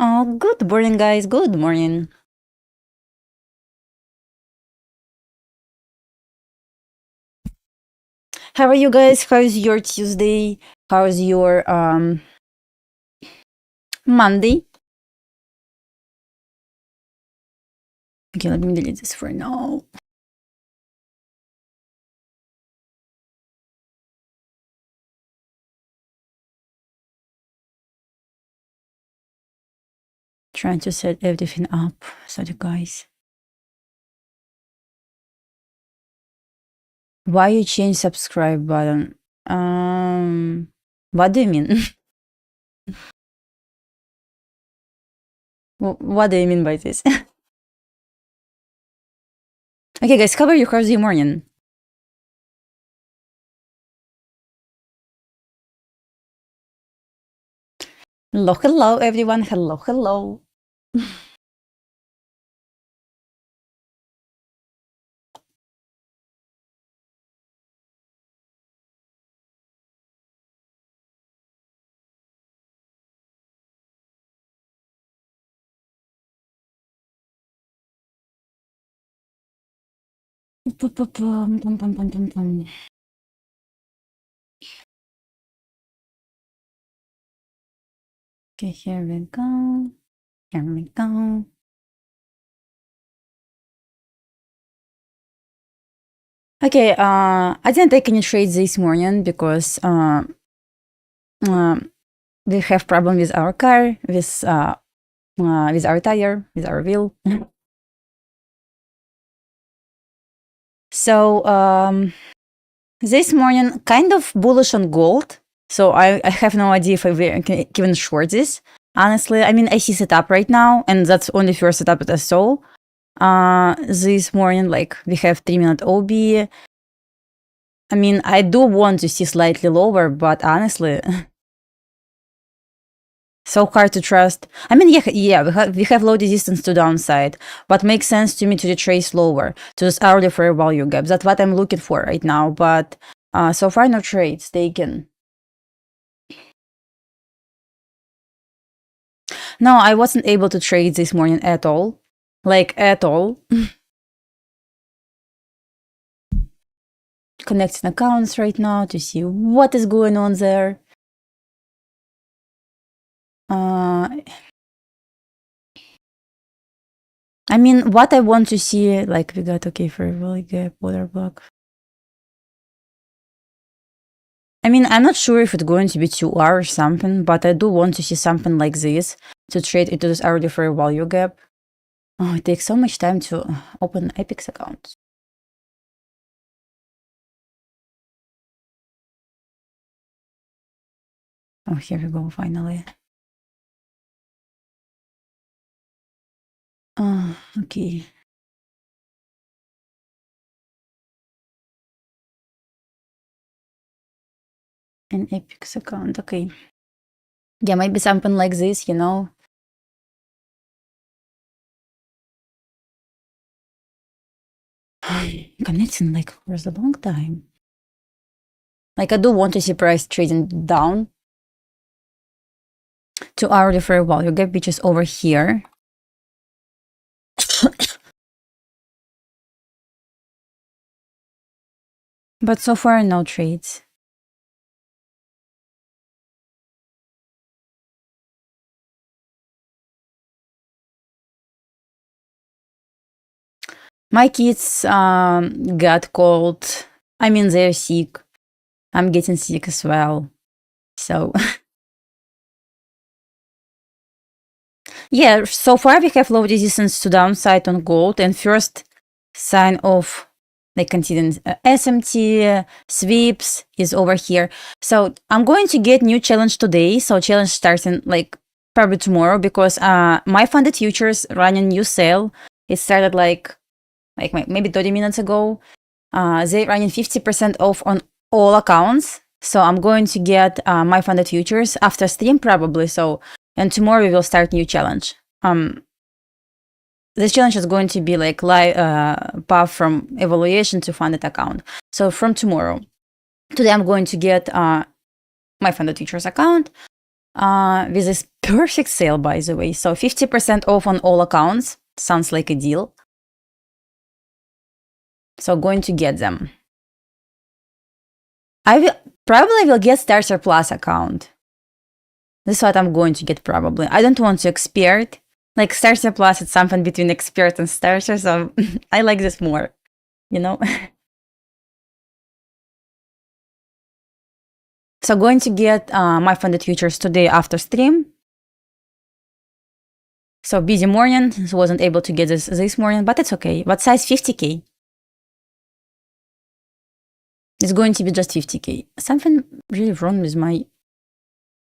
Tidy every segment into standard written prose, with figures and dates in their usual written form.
Oh, good morning, guys. Good morning. How are you guys? How's your Tuesday? How's your Monday? Okay, let me delete this for now. Trying to set everything up. Sorry, guys. Why you change subscribe button? What do you mean? What do you mean by this? Okay, guys, how are you? How's your morning? Hello, hello, everyone. Hello, hello. Okay, here we go. Here we go. Okay, I didn't take any trades this morning because we have problem with our car, with our tire, with our wheel. So this morning, kind of bullish on gold. So I have no idea if I can even short this. Honestly, I mean, I see setup right now, and that's only first setup that I saw. This morning, like we have 3-minute OB. I mean, I do want to see slightly lower, but honestly, so hard to trust. I mean, yeah, we have low resistance to downside, but makes sense to me to retrace lower to this hourly fair value gap. That's what I'm looking for right now. But so far, no trades taken. No, I wasn't able to trade this morning at all. Like, at all. Connecting accounts right now to see what is going on there. I mean, what I want to see, like, we got okay for really gap, water block. I mean, I'm not sure if it's going to be 2 hours or something, but I do want to see something like this to trade into this hourly fair value gap. Oh, it takes so much time to open Epic's account. Oh, here we go, finally. Okay. An Epic's account, okay. Yeah, maybe something like this, you know. Connecting like for a long time. Like, I do want to see price trading down to hourly fair value gap, which is over here. But so far, no trades. My kids got cold. I mean, they're sick. I'm getting sick as well. So, yeah, so far we have low resistance to downside on gold, and first sign of like continuing SMT sweeps is over here. So I'm going to get new challenge today. So challenge starting like probably tomorrow because my funded futures running new sale. It started like maybe 30 minutes ago. They're running 50% off on all accounts. So I'm going to get my funded futures after stream probably. So, and tomorrow we will start new challenge. This challenge is going to be like live path from evaluation to funded account. So from tomorrow, today I'm going to get my funded futures account. with this perfect sale, by the way. So 50% off on all accounts. Sounds like a deal. So going to get them. I will get Starter Plus account. This is what I'm going to get probably. I don't want to expert. Like Starter Plus, it's something between expert and starter, so I like this more, you know? So going to get my funded futures today after stream. So busy morning, so wasn't able to get this morning, but it's okay. What size? 50K. It's going to be just 50K. Something really wrong with my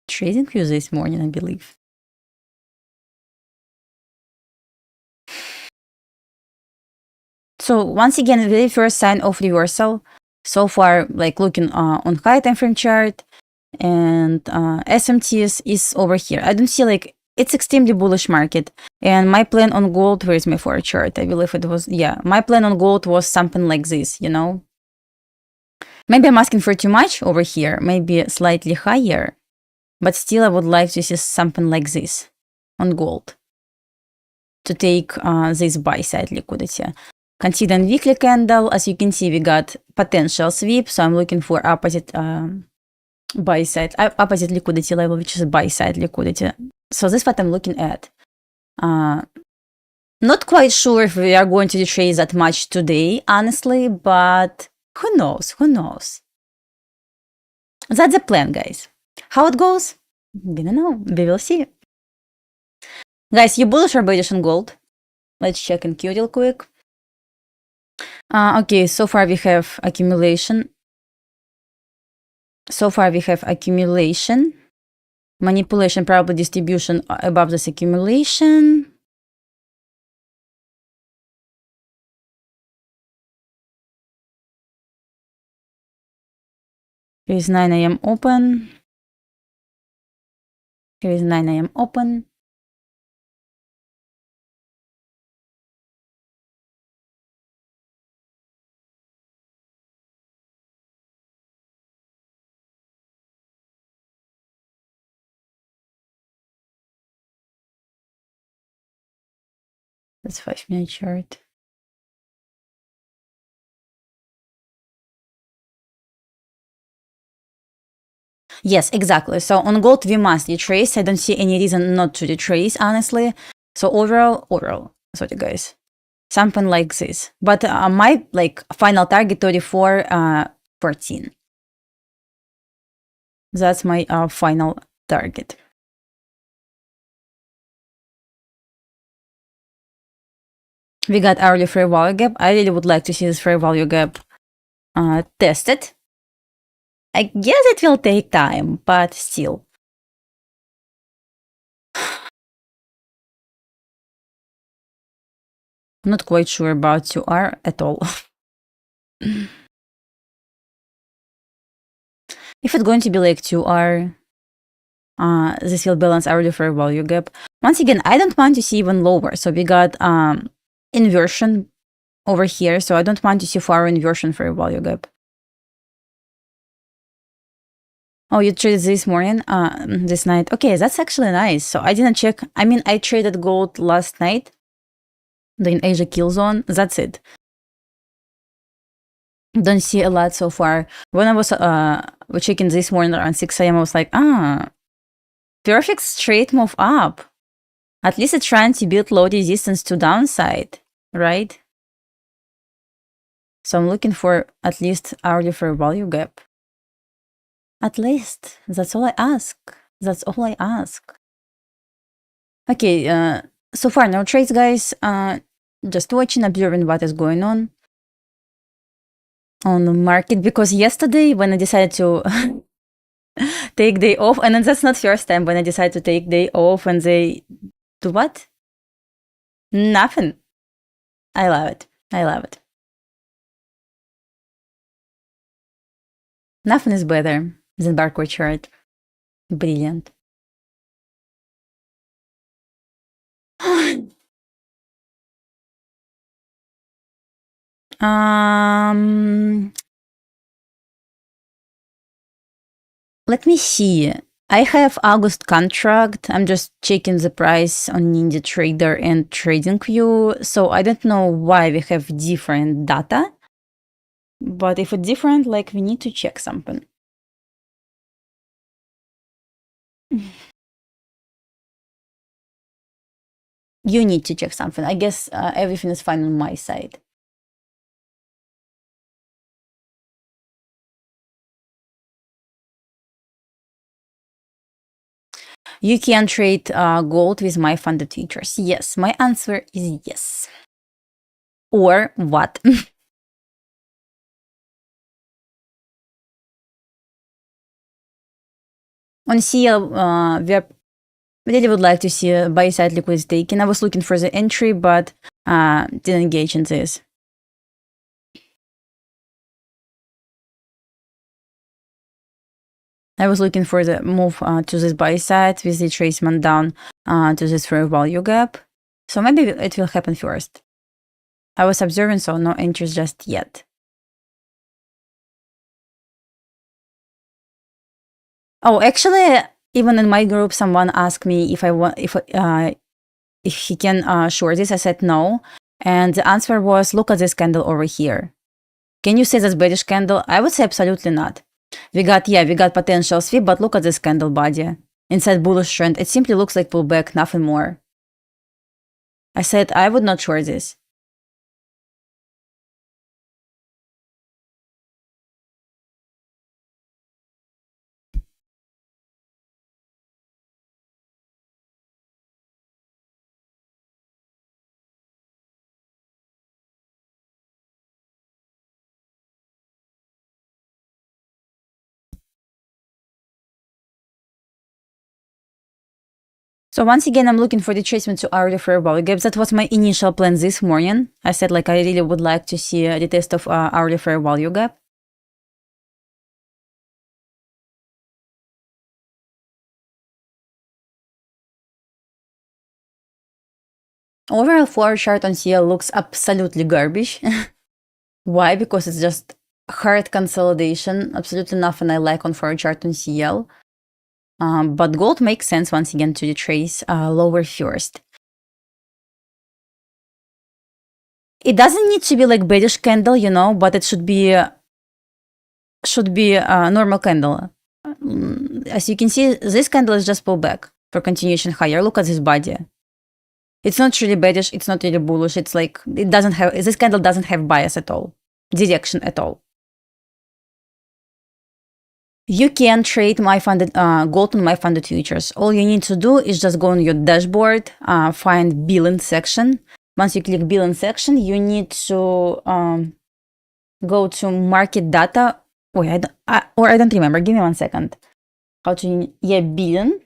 TradingView this morning, I believe. So once again, the very first sign of reversal. So far, like looking on high time frame chart and SMTs is over here. I don't see like it's extremely bullish market. And my plan on gold, where is my forward chart? I believe it was, yeah, my plan on gold was something like this, you know? Maybe I'm asking for too much over here, maybe slightly higher, but still I would like to see something like this on gold to take this buy side liquidity. Considering weekly candle, as you can see, we got potential sweep, so I'm looking for opposite buy side, opposite liquidity level, which is buy side liquidity. So this is what I'm looking at. Not quite sure if we are going to trade that much today, honestly, but who knows? Who knows? That's the plan, guys. How it goes? We don't know. We will see. Guys, you bullish or bearish on gold? Let's check in Q real quick. Okay, so far we have accumulation. Manipulation, probably distribution above this accumulation. Here is 9 a.m. open. Here is 9 a.m. open. That's 5-minute chart. Yes, exactly. So on gold, we must retrace. I don't see any reason not to retrace, honestly. So overall, sorry guys, something like this. But my like final target 34.14. That's my final target. We got hourly fair value gap. I really would like to see this fair value gap tested. I guess it will take time, but still. I'm not quite sure about 2R at all. If it's going to be like 2R, this will balance hourly fair value gap. Once again, I don't want to see even lower. So we got inversion over here. So I don't want to see far inversion fair value gap. Oh, you traded this morning, this night. Okay, that's actually nice. So I didn't check. I mean, I traded gold last night in Asia kill zone. That's it. Don't see a lot so far. When I was checking this morning around 6 a.m., I was like, perfect straight move up. At least it's trying to build low resistance to downside, right? So I'm looking for at least hourly fair value gap. At least. That's all I ask. That's all I ask. Okay, so far no trades, guys. Just watching, observing what is going on the market, because yesterday when I decided to take day off, and that's not first time when I decided to take day off and they do what? Nothing. I love it. I love it. Nothing is better than barcode chart. Brilliant. Let me see. I have August contract. I'm just checking the price on NinjaTrader and TradingView. So I don't know why we have different data. But if it's different, like we need to check something. You need to check something. I guess everything is fine on my side. You can trade gold with my funded futures. Yes, my answer is yes. Or what? On CL, we really would like to see a buy-side liquidity taken. I was looking for the entry, but didn't engage in this. I was looking for the move to this buy side with the retracement down to this fair value gap. So maybe it will happen first. I was observing, so no entries just yet. Oh, actually, even in my group, someone asked me if I want if he can short this. I said no, and the answer was, look at this candle over here. Can you say that's bearish candle? I would say absolutely not. We got potential sweep, but look at this candle body. Inside bullish trend, it simply looks like pullback, nothing more. I said I would not short this. So once again, I'm looking for the retracement to hourly fair value gap. That was my initial plan this morning. I said like I really would like to see the test of hourly fair value gap. Overall floor chart on CL looks absolutely garbage. Why? Because it's just hard consolidation. Absolutely nothing I like on floor chart on CL. But gold makes sense once again to retrace lower first. It doesn't need to be like bearish candle, you know, but it should be a normal candle. As you can see, this candle is just pullback for continuation higher. Look at this body. It's not really bearish, it's not really bullish. It's like this candle doesn't have bias at all, direction at all. You can trade my funded gold on my funded futures. All you need to do is just go on your dashboard, find billing section. Once you click billing section, you need to go to market data. Wait, I don't remember. Give me 1 second. Billing.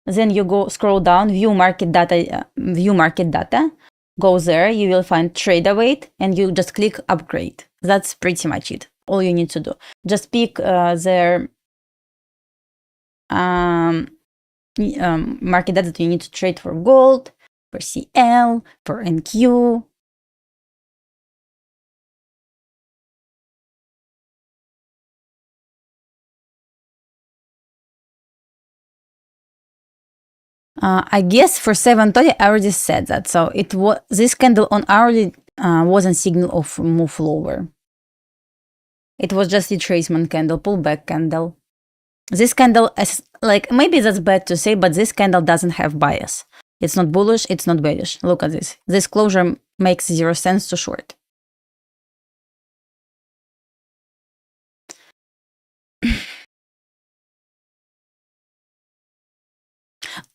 Then you scroll down, view market data. Go there, you will find trader weight, and you just click upgrade. That's pretty much it. All you need to do. Just pick their market data that you need to trade for gold, for CL, for NQ. I guess for 730, I already said that. So this candle on hourly wasn't signal of move lower. It was just a retracement candle, pullback candle. This candle, like maybe that's bad to say, but this candle doesn't have bias. It's not bullish, it's not bearish. Look at this. This closure makes 0 sense to short.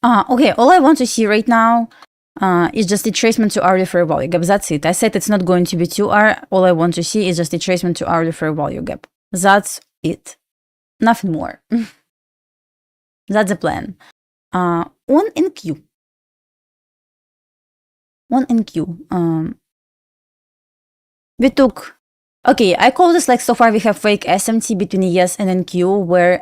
Okay, all I want to see right now is just a retracement to hourly fair value gap. That's it. I said it's not going to be 2R. All I want to see is just a retracement to hourly fair value gap. That's it. Nothing more. That's the plan. On NQ. We took... Okay, I call this like so far we have fake SMT between ES and NQ, where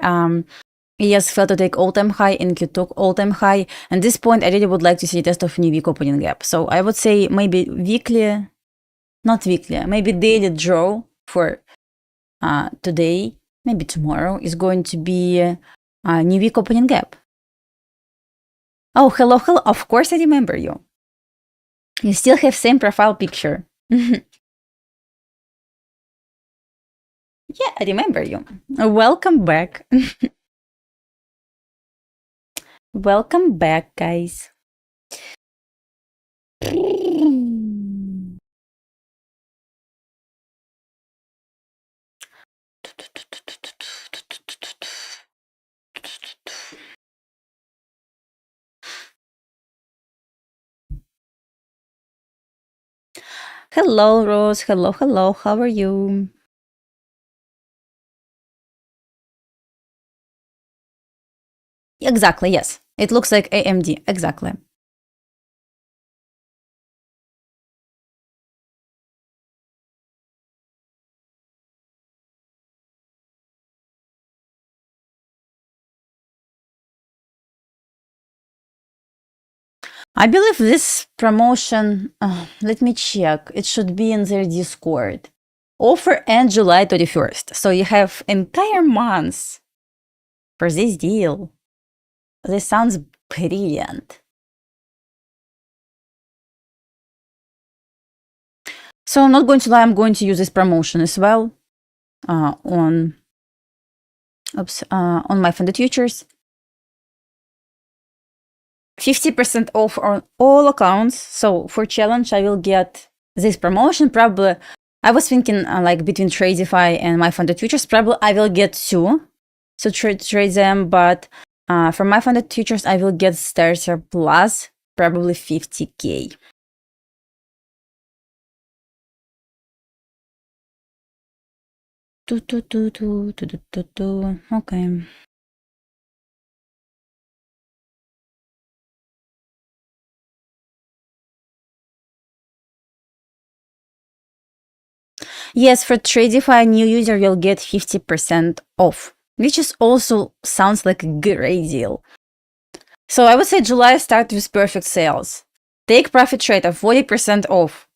ES failed to take all-time high, NQ took all-time high. At this point, I really would like to see a test of new week opening gap. So I would say maybe not weekly, maybe daily draw for today, maybe tomorrow, is going to be a new week opening gap. Oh, hello, hello. Of course I remember you. You still have same profile picture. Yeah, I remember you. Welcome back. Welcome back, guys. Hello, Rose. Hello, hello. How are you? Exactly, yes. It looks like AMD. Exactly. I believe this promotion, let me check. It should be in their Discord. Offer ends July 31st. So you have entire months for this deal. This sounds brilliant. So I'm not going to lie, I'm going to use this promotion as well on my funded futures. 50% off on all accounts. So for challenge, I will get this promotion. Probably, I was thinking like between TradingView and my funded futures, probably I will get two. So trade them, but for my funded futures, I will get starter plus probably 50K. Okay. Yes, for TradingView, new user will get 50% off, which is also sounds like a great deal. So I would say July start with perfect sales. Take profit rate of 40% off.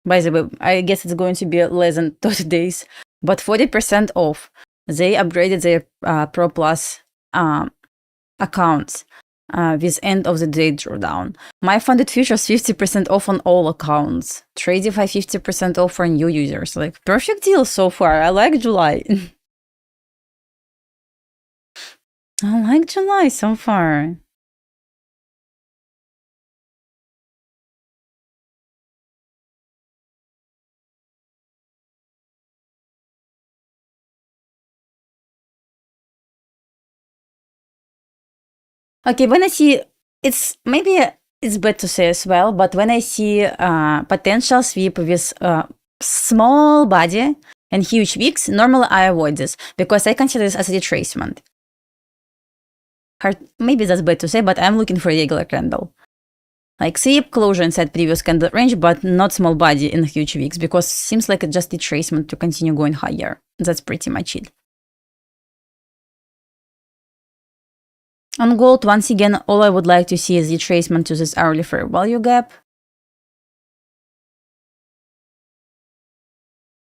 By the way, I guess it's going to be less than 30 days, but 40% off. They upgraded their Pro Plus accounts with end of the day drawdown. My funded futures 50% off on all accounts. TradingView 50% off for new users. Like perfect deal so far. I like July. I like July so far. Okay, when I see it's maybe it's bad to say as well, but when I see potential sweep with small body and huge wicks, normally I avoid this because I consider this as a retracement. Maybe that's bad to say, but I'm looking for a regular candle. Like sweep closure inside previous candle range, but not small body in huge wicks because it seems like it's just retracement to continue going higher. That's pretty much it. On gold, once again, all I would like to see is retracement to this hourly fair value gap.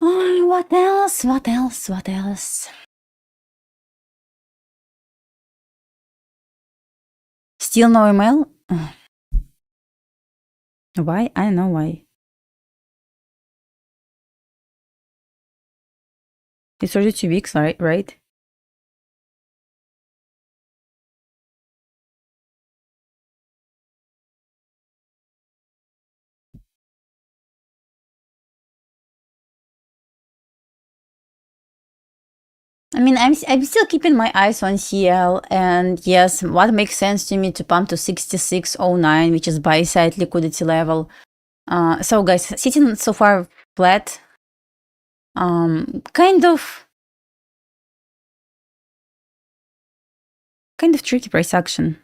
Oh, what else? What else? What else? Still no email? Why? I don't know why. It's already 2 weeks, right? I mean, I'm still keeping my eyes on CL, and yes, what makes sense to me to pump to 66.09, which is buy side liquidity level. So guys, sitting so far flat, kind of tricky price action.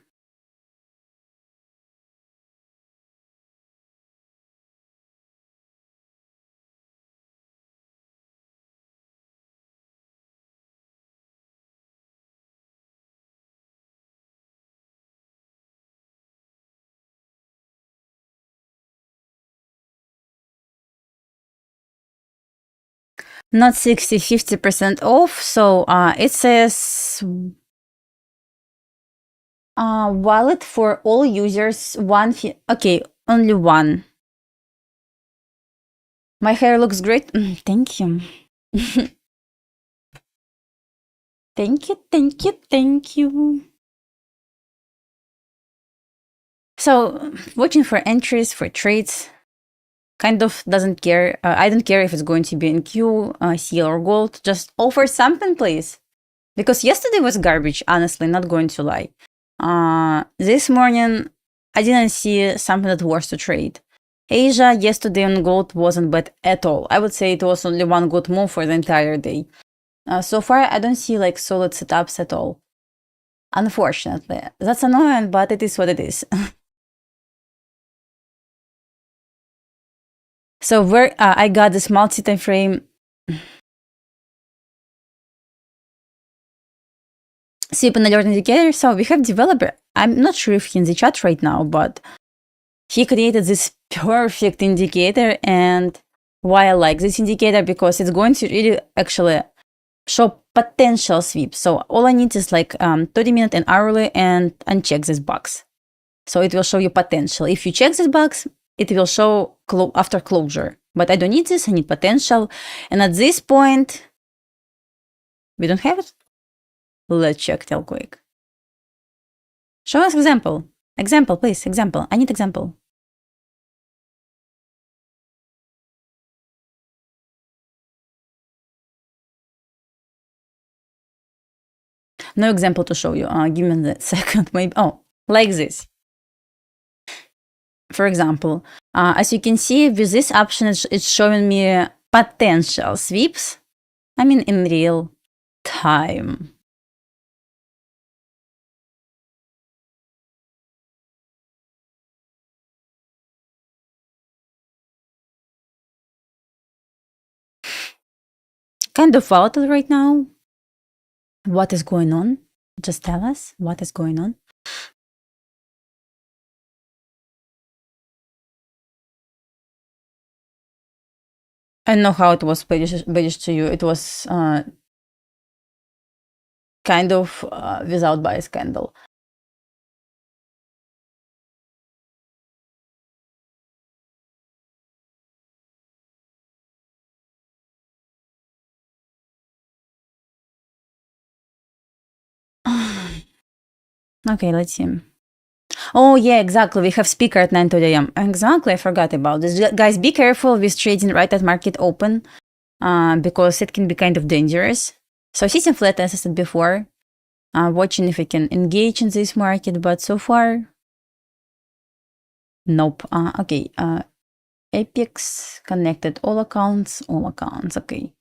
Not 60, 50% off. So it says Wallet for all users. Okay, only one. My hair looks great. Thank you. Thank you, thank you, thank you. So, watching for entries, for trades, kind of doesn't care. I don't care if it's going to be in Q, CL, or gold. Just offer something, please. Because yesterday was garbage, honestly, not going to lie. This morning, I didn't see something that was to trade. Asia yesterday on gold wasn't bad at all. I would say it was only one good move for the entire day. So far, I don't see like solid setups at all. Unfortunately. That's annoying, but it is what it is. So where I got this multi-time frame. Sweep and alert indicator. So we have developer. I'm not sure if he's in the chat right now, but he created this perfect indicator. And why I like this indicator, because it's going to really actually show potential sweep. So all I need is like 30-minute and hourly and uncheck this box. So it will show you potential. If you check this box, it will show after closure. But I don't need this, I need potential. And at this point, we don't have it. Let's check real quick. Show us example. Example, please, example. I need example. No example to show you. Give me a second, maybe. Oh, like this. For example, as you can see, with this option, it's showing me potential sweeps. I mean, in real time. Kind of volatile right now. What is going on? Just tell us what is going on. I don't know how it was bearish to you. It was kind of without bias candle. Okay, let's see. Oh, yeah, exactly. We have speaker at 9:30 a.m. Exactly, I forgot about this. Guys, be careful with trading right at market open because it can be kind of dangerous. So sitting flat, as I said before, watching if I can engage in this market, but so far, nope. Okay, Apex connected all accounts, okay.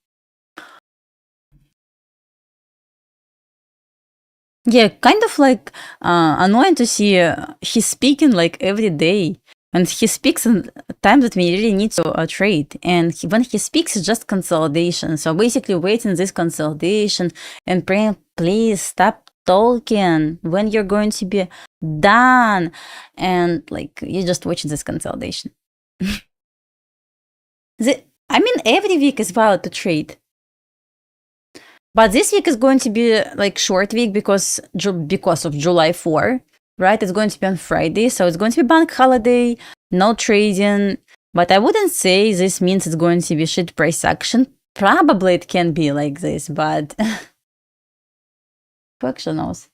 Yeah, kind of like annoying to see he's speaking like every day. And he speaks in time that we really need to trade. And when he speaks, it's just consolidation. So basically waiting this consolidation and praying, please stop talking when you're going to be done. And like, you're just watching this consolidation. I mean, every week is valid to trade. But this week is going to be like short week because of July 4, right? It's going to be on Friday, so it's going to be bank holiday, no trading. But I wouldn't say this means it's going to be shit price action. Probably it can be like this, but who actually knows?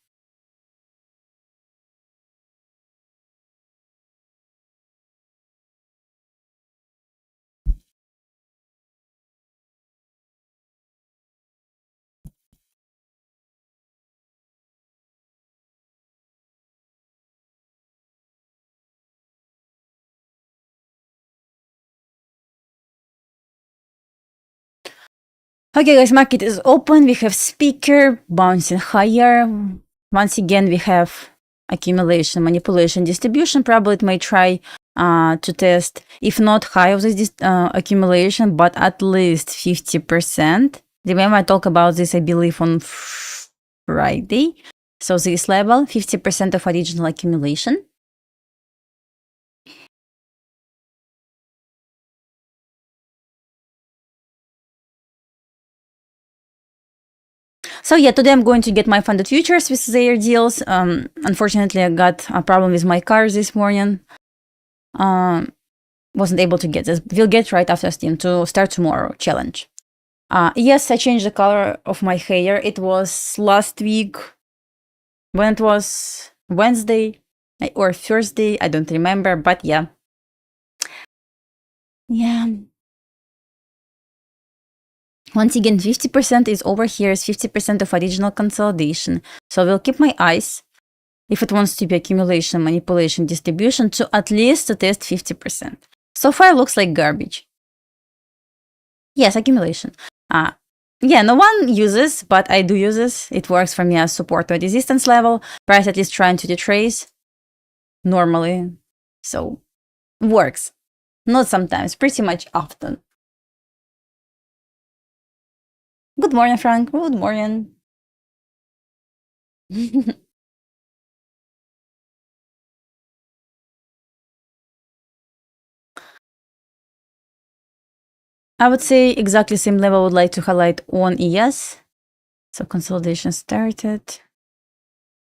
Okay, guys, market is open. We have speaker bouncing higher. Once again, we have accumulation, manipulation, distribution. Probably it may try to test, if not high of this accumulation, but at least 50%. Remember, I talked about this, I believe, on Friday. So this level, 50% of original accumulation. So yeah, today I'm going to get my funded futures with their deals. Unfortunately, I got a problem with my car this morning. Wasn't able to get this. We'll get right after Steam to start tomorrow challenge. Yes, I changed the color of my hair. It was last week when it was Wednesday or Thursday. I don't remember, but yeah. Yeah. Once again, 50% is over here, is 50% of original consolidation. So I will keep my eyes, if it wants to be accumulation, manipulation, distribution, to at least to test 50%. So far, it looks like garbage. Yes, accumulation. Yeah, no one uses, but I do use this. It works for me as support or resistance level. Price at least trying to retrace normally. So, works. Not sometimes, pretty much often. Good morning, Frank. Good morning. I would say exactly same level I would like to highlight on ES. So consolidation started.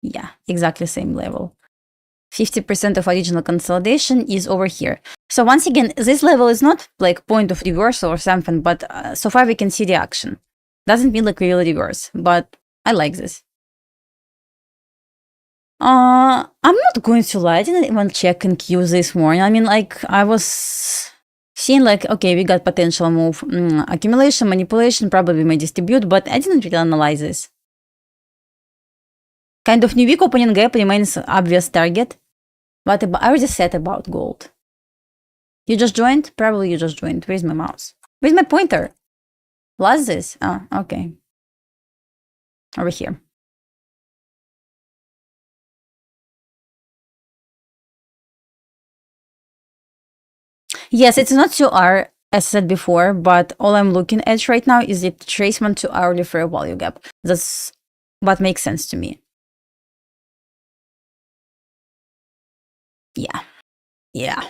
Yeah, exactly same level. 50% of original consolidation is over here. So once again, this level is not like point of reversal or something, but so far we can see the action. Doesn't mean like we will reverse, but I like this. I'm not going to lie, I didn't even check in Q this morning. I mean, like, I was seeing like, okay, we got potential move, accumulation, manipulation, probably may distribute, but I didn't really analyze this. Kind of new week opening gap remains obvious target. What about, I already said about gold. You just joined? Probably you just joined. Where's my mouse? Where's my pointer? Plus this? Oh, okay. Over here. Yes, it's not 2R, as said before, but all I'm looking at right now is the retracement to hourly fair value gap. That's what makes sense to me. Yeah. Yeah.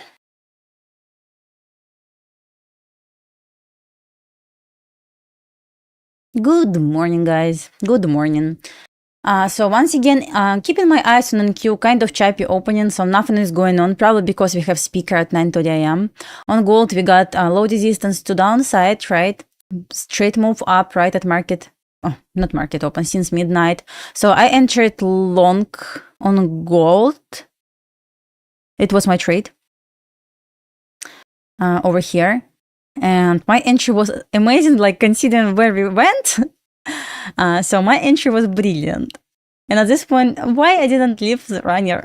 Good morning, guys. Good morning. So once again, keeping my eyes on NQ, kind of choppy opening, so nothing is going on, probably because we have speaker at 9:30 a.m. On gold, we got low resistance to downside, right? Straight move up, right, at market, oh, not market open, since midnight. So I entered long on gold. It was my trade over here. And my entry was amazing, like considering where we went. So my entry was brilliant. And at this point, why I didn't leave the runner?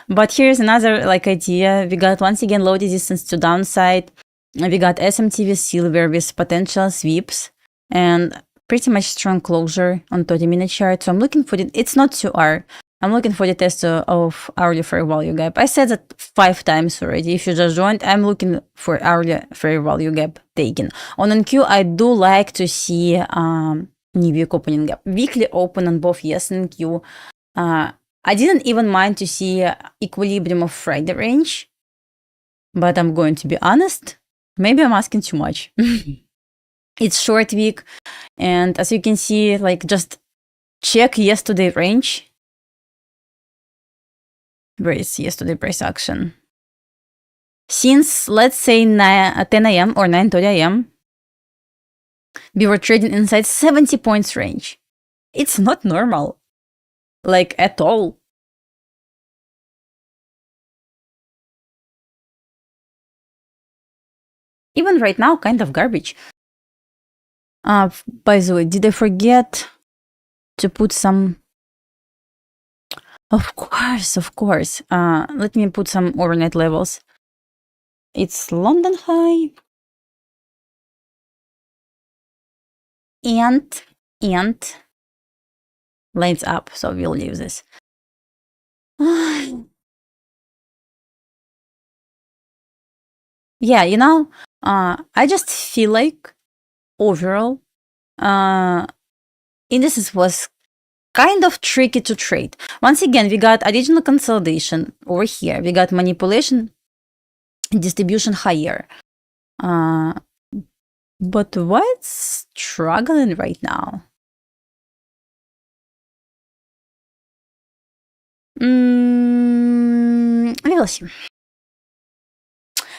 But here's another like idea. We got once again low resistance to downside. We got SMT with silver with potential sweeps and pretty much strong closure on 30-minute chart. So I'm looking for it. It's not 2R. I'm looking for the test of hourly fair value gap. I said that 5 times already. If you just joined, I'm looking for hourly fair value gap taken. On NQ, I do like to see new week opening gap. Weekly open on both yes and NQ. I didn't even mind to see equilibrium of Friday range. But I'm going to be honest, maybe I'm asking too much. It's short week. And as you can see, like just check yesterday range. Where is yesterday price action? Since, let's say, 10 a.m. or 9:30 a.m., we were trading inside 70 points range. It's not normal. Like, at all. Even right now, kind of garbage. By the way, did I forget to put some... Of course. Let me put some overnight levels. It's London high. And lines up, so we'll leave this. Yeah, you know, I just feel like overall, indices was kind of tricky to trade. Once again, we got original consolidation over here. We got manipulation, distribution higher. But what's struggling right now? We will see.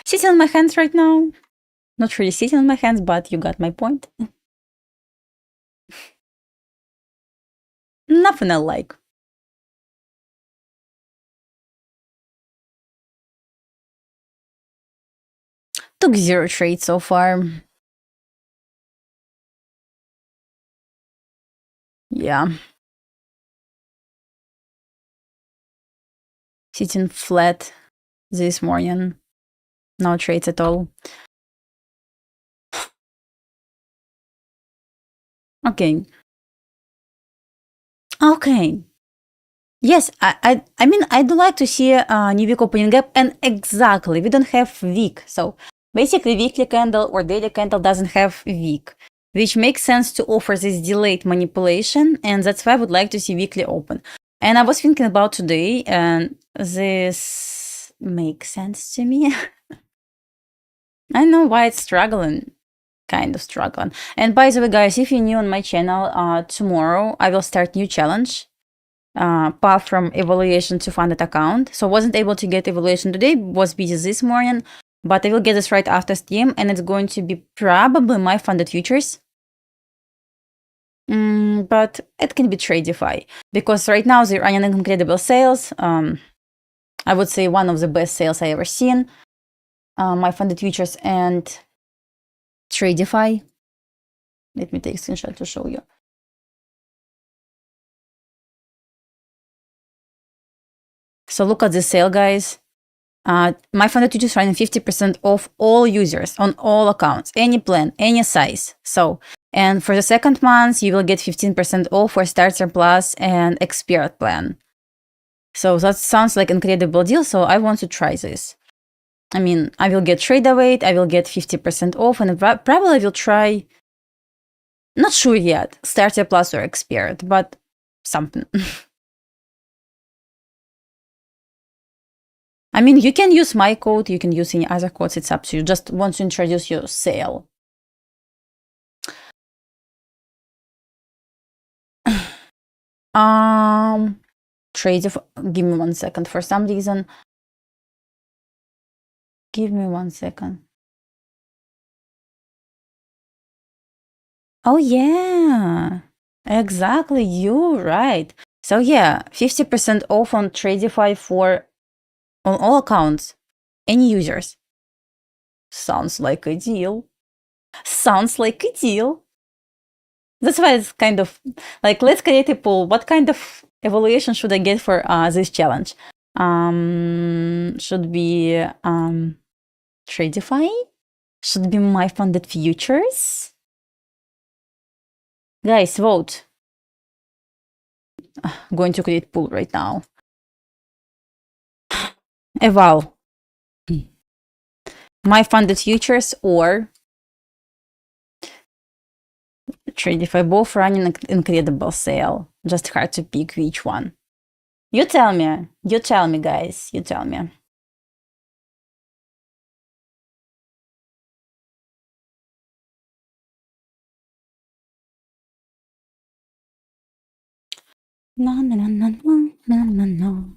Sitting on my hands right now. Not really sitting on my hands, but you got my point. Nothing I like. Took 0 trades so far. Yeah. Sitting flat this morning. No trades at all. Okay. Okay. Yes, I mean, I do like to see a new week opening gap, and exactly, we don't have week. So basically, weekly candle or daily candle doesn't have week, which makes sense to offer this delayed manipulation, and that's why I would like to see weekly open. And I was thinking about today, and this makes sense to me. I know why it's struggling. Kind of struggling. And by the way, guys, if you're new on my channel, tomorrow I will start new challenge. Path from evaluation to funded account. So wasn't able to get evaluation today, was busy this morning, but I will get this right after stream, and it's going to be probably my funded futures. But it can be TradingView because right now they're running incredible sales. I would say one of the best sales I ever seen. My funded futures and TradingView. Let me take a screenshot to show you. So look at the sale, guys. My funded futures running 50% off all users on all accounts, any plan, any size. So, and for the second month, you will get 15% off for Starter Plus and Expert plan. So that sounds like an incredible deal. So I want to try this. I mean, I will get trader weight, I will get 50% off, and probably will try, not sure yet, Starter Plus or Expert, but something. I mean, you can use my code, you can use any other codes, it's up to you. Just want to introduce your sale. Trade, give me 1 second for some reason. Give me 1 second. Oh yeah, exactly, you're right. So yeah, 50% off on TradingView on all accounts, any users. Sounds like a deal. Sounds like a deal. That's why it's kind of like, let's create a poll. What kind of evaluation should I get for this challenge? Should be TradingView? Should be my funded futures? Guys, vote. I'm going to create pool right now. Eval. My funded futures or TradingView, both running an incredible sale. Just hard to pick which one. You tell me. You tell me, guys. You tell me. No, no, no, no, no, no, no, no.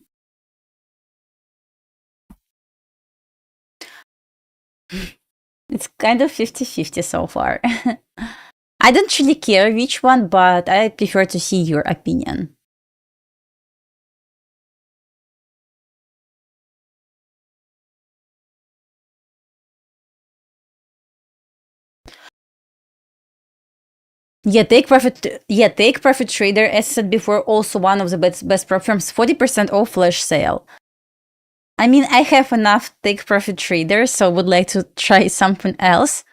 It's kind of 50-50 so far. I don't really care which one, but I prefer to see your opinion. Yeah, take profit trader, as I said before, also one of the best platforms, 40% off flash sale. I mean, I have enough take profit traders, so would like to try something else.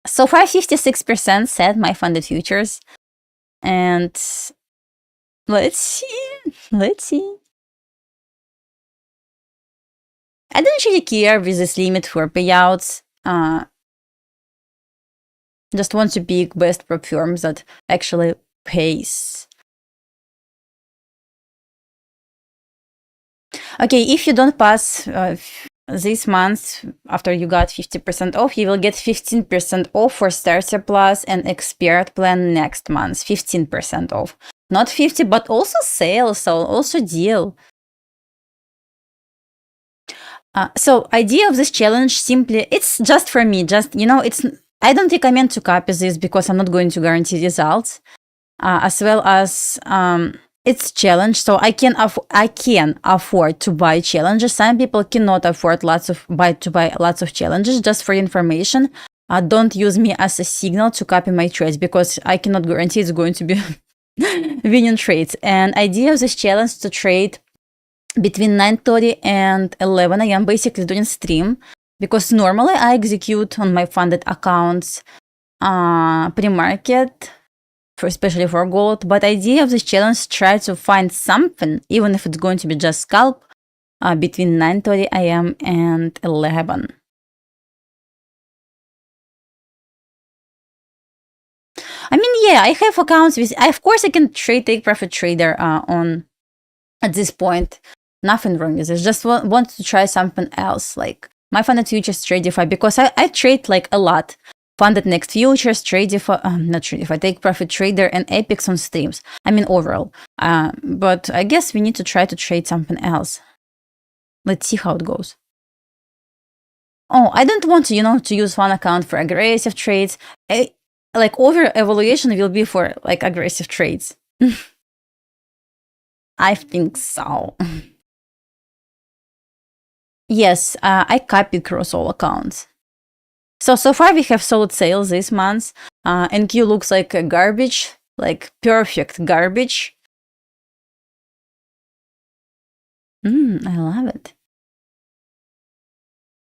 So far, 56% said my funded futures, and let's see. Let's see. I don't really care with this limit for payouts. Just want to pick best prop firms that actually pays. Okay, if you don't pass this month, after you got 50% off, you will get 15% off for Starter Plus and Expert Plan next month. 15% off. Not 50, but also sale, so also deal. So idea of this challenge simply, it's just for me, just, I don't recommend to copy this because I'm not going to guarantee results, as well as it's challenge, so I can afford to buy challenges. Some people cannot afford to buy lots of challenges. Just for information, don't use me as a signal to copy my trades because I cannot guarantee it's going to be winning trades. And idea of this challenge to trade between 9:30 and 11 a.m. basically during stream, because normally I execute on my funded accounts pre-market, especially for gold. But idea of this challenge, try to find something, even if it's going to be just scalp, between 9:30 a.m. and 11. I mean, yeah, I have accounts with, of course I can take profit trader on at this point. Nothing wrong with this. Just want to try something else, like my funded futures TradeView, because I trade like a lot. Funded next futures, TradeView, not TradeView, take profit trader and Apex on streams. I mean overall. But I guess we need to try to trade something else. Let's see how it goes. Oh, I don't want to, to use one account for aggressive trades. Like over evaluation will be for like aggressive trades. I think so. Yes, I copied across all accounts. So far we have solid sales this month. NQ looks like a garbage, like perfect garbage. I love it.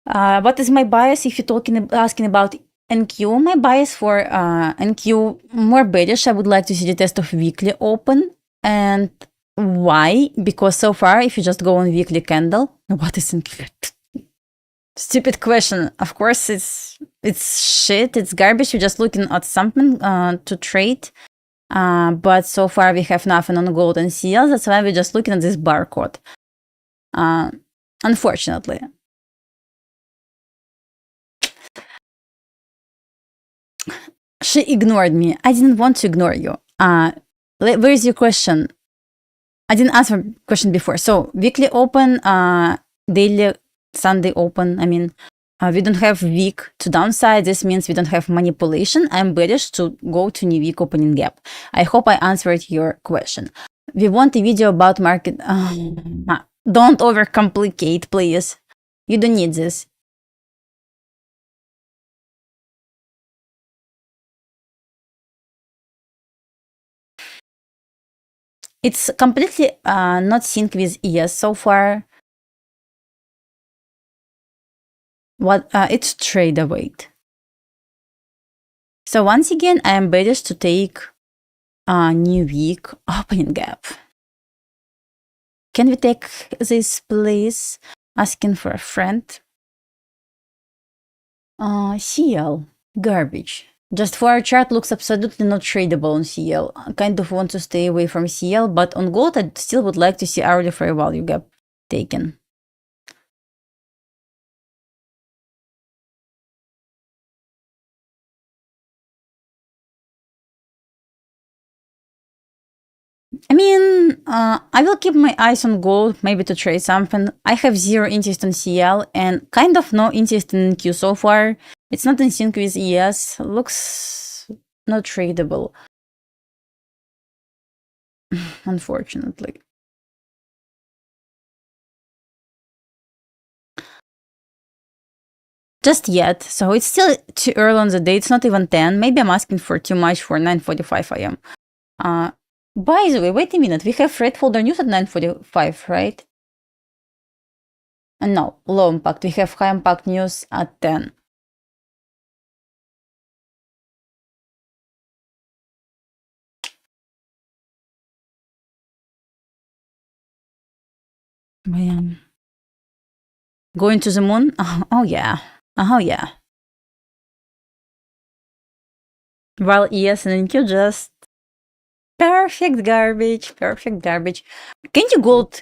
What is my bias if you're asking about NQ? My bias for NQ more bearish. I would like to see the test of weekly open. And why? Because so far, if you just go on weekly candle, what is NQ? Stupid question. Of course, it's shit. It's garbage. You're just looking at something to trade. But so far we have nothing on gold and CL. That's why we're just looking at this barcode. Unfortunately. She ignored me. I didn't want to ignore you. Where is your question? I didn't answer question before. So weekly open, daily, Sunday open. I mean, we don't have week to downside. This means we don't have manipulation. I'm bearish to go to new week opening gap. I hope I answered your question. We want a video about market. Don't overcomplicate, please. You don't need this. It's completely not synced with ES so far. What it's trader weight. So once again, I am bearish to take a new week opening gap. Can we take this, please? Asking for a friend. CL, garbage. Just for our chart looks absolutely not tradable on CL. I kind of want to stay away from CL, but on gold I still would like to see hourly fair value gap taken. I mean, I will keep my eyes on gold, maybe to trade something. I have zero interest in CL and kind of no interest in Q so far. It's not in sync with ES. Looks not tradable. Unfortunately. Just yet. So it's still too early on the day. It's not even 10. Maybe I'm asking for too much for 9:45 a.m. By the way, wait a minute. We have Fred folder news at 9:45, right? And no, low impact. We have high impact news at 10. Man. Going to the moon? Oh yeah. Oh yeah. While ES and NQ just perfect garbage. Perfect garbage. Can you gold?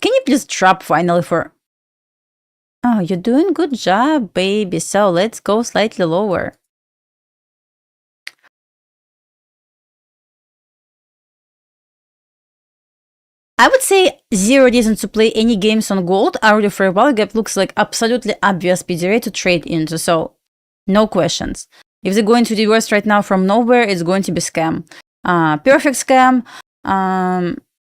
Can you please drop finally for Oh, you're doing good job, baby. So let's go slightly lower. I would say zero reason to play any games on gold. Our fair value gap looks like absolutely obvious PD rate to trade into, so no questions. If they're going to reverse right now from nowhere, it's going to be scam. Perfect scam.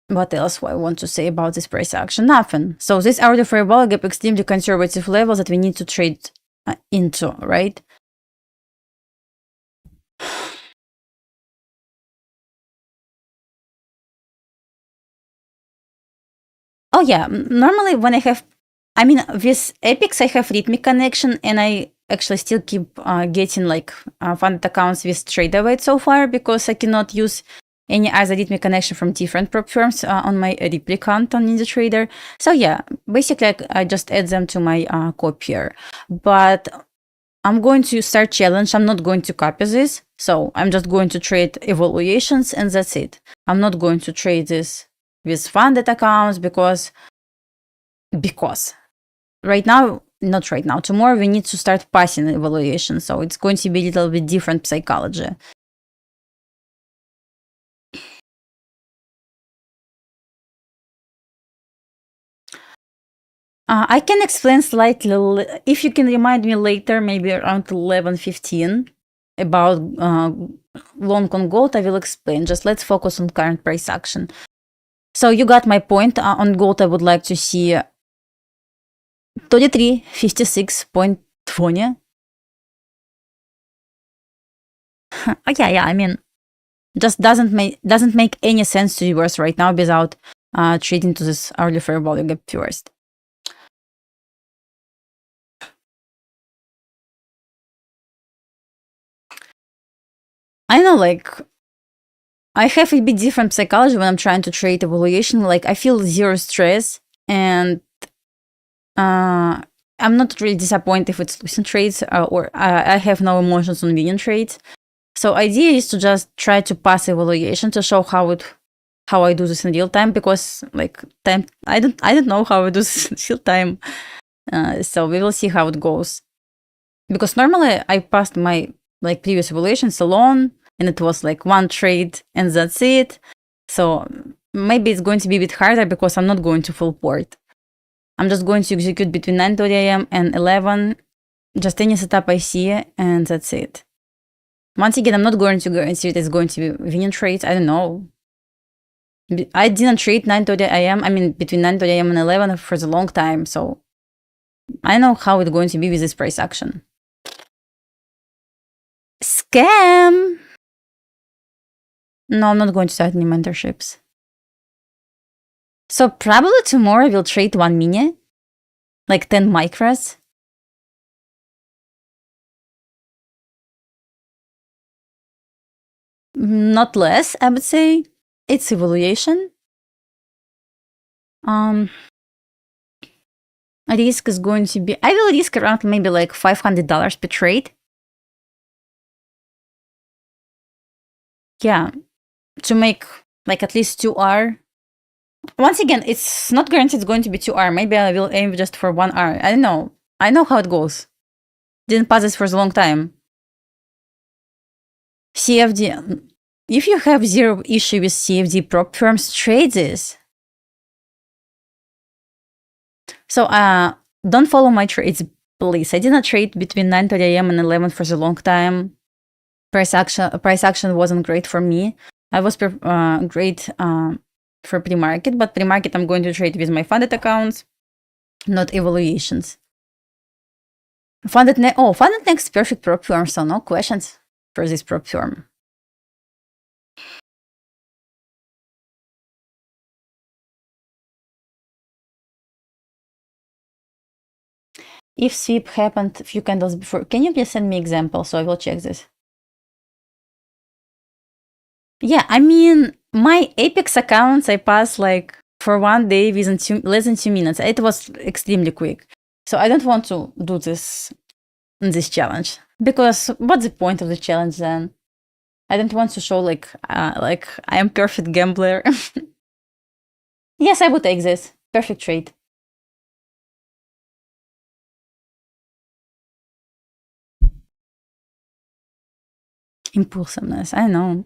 What else I want to say about this price action? Nothing. So this our fair value gap extremely conservative level that we need to trade into, right? Oh yeah, normally when I have, I mean, with Epics I have Rhythmic connection, and I actually still keep getting like funded accounts with TradeZella so far because I cannot use any other Rhythmic connection from different prop firms on my Replikanto on Ninja Trader. So yeah, basically I just add them to my copier. But I'm going to start challenge. I'm not going to copy this. So I'm just going to trade evaluations and that's it. I'm not going to trade this with funded accounts because right now, not right now, tomorrow we need to start passing evaluation. So it's going to be a little bit different psychology. I can explain slightly, if you can remind me later, maybe around 11:15 about long on gold, I will explain. Just let's focus on current price action. So you got my point. On gold, I would like to see 33.56.20. Yeah, I mean, just doesn't make any sense to reverse right now without trading to this early fair value gap first. I know, like, I have a bit different psychology when I'm trying to trade evaluation. Like, I feel zero stress, and I'm not really disappointed if it's losing trades, or I have no emotions on winning trades. So idea is to just try to pass evaluation to show how I do this in real time, because like I don't know how I do this in real time. So we will see how it goes. Because normally I passed my like previous evaluations alone, and it was like one trade and that's it. So maybe it's going to be a bit harder because I'm not going to full port. I'm just going to execute between 9:30 a.m. and 11, just any setup I see, and that's it. Once again, I'm not going to guarantee it's going to be winning trades. I don't know. I didn't trade 9:30 a.m. I mean, between 9:30 a.m. and 11 for the long time, so I know how it's going to be with this price action. Scam! No, I'm not going to start any mentorships. So probably tomorrow we'll trade one mini, like 10 micros. Not less, I would say. It's evaluation. Risk is going to be, I will risk around maybe like $500 per trade. Yeah, to make like at least 2R. Once again, it's not guaranteed it's going to be 2R. Maybe I will aim just for 1R. I don't know. I know how it goes. Didn't pass this for a long time. CFD. If you have zero issue with CFD prop firms, trade this. So don't follow my trades, please. I didn't trade between 9:30 a.m. and 11 for a long time. Price action wasn't great for me. I was great for pre-market, but pre-market I'm going to trade with my funded accounts, not evaluations. Funded next perfect prop firm, so no questions for this prop firm. If sweep happened a few candles before, can you please send me example so I will check this? Yeah, I mean, my Apex accounts I passed like for one day within less than 2 minutes. It was extremely quick. So I don't want to do this in this challenge, because what's the point of the challenge then? I don't want to show like I am perfect gambler. Yes, I would take this. Perfect trade. Impulsiveness, I know.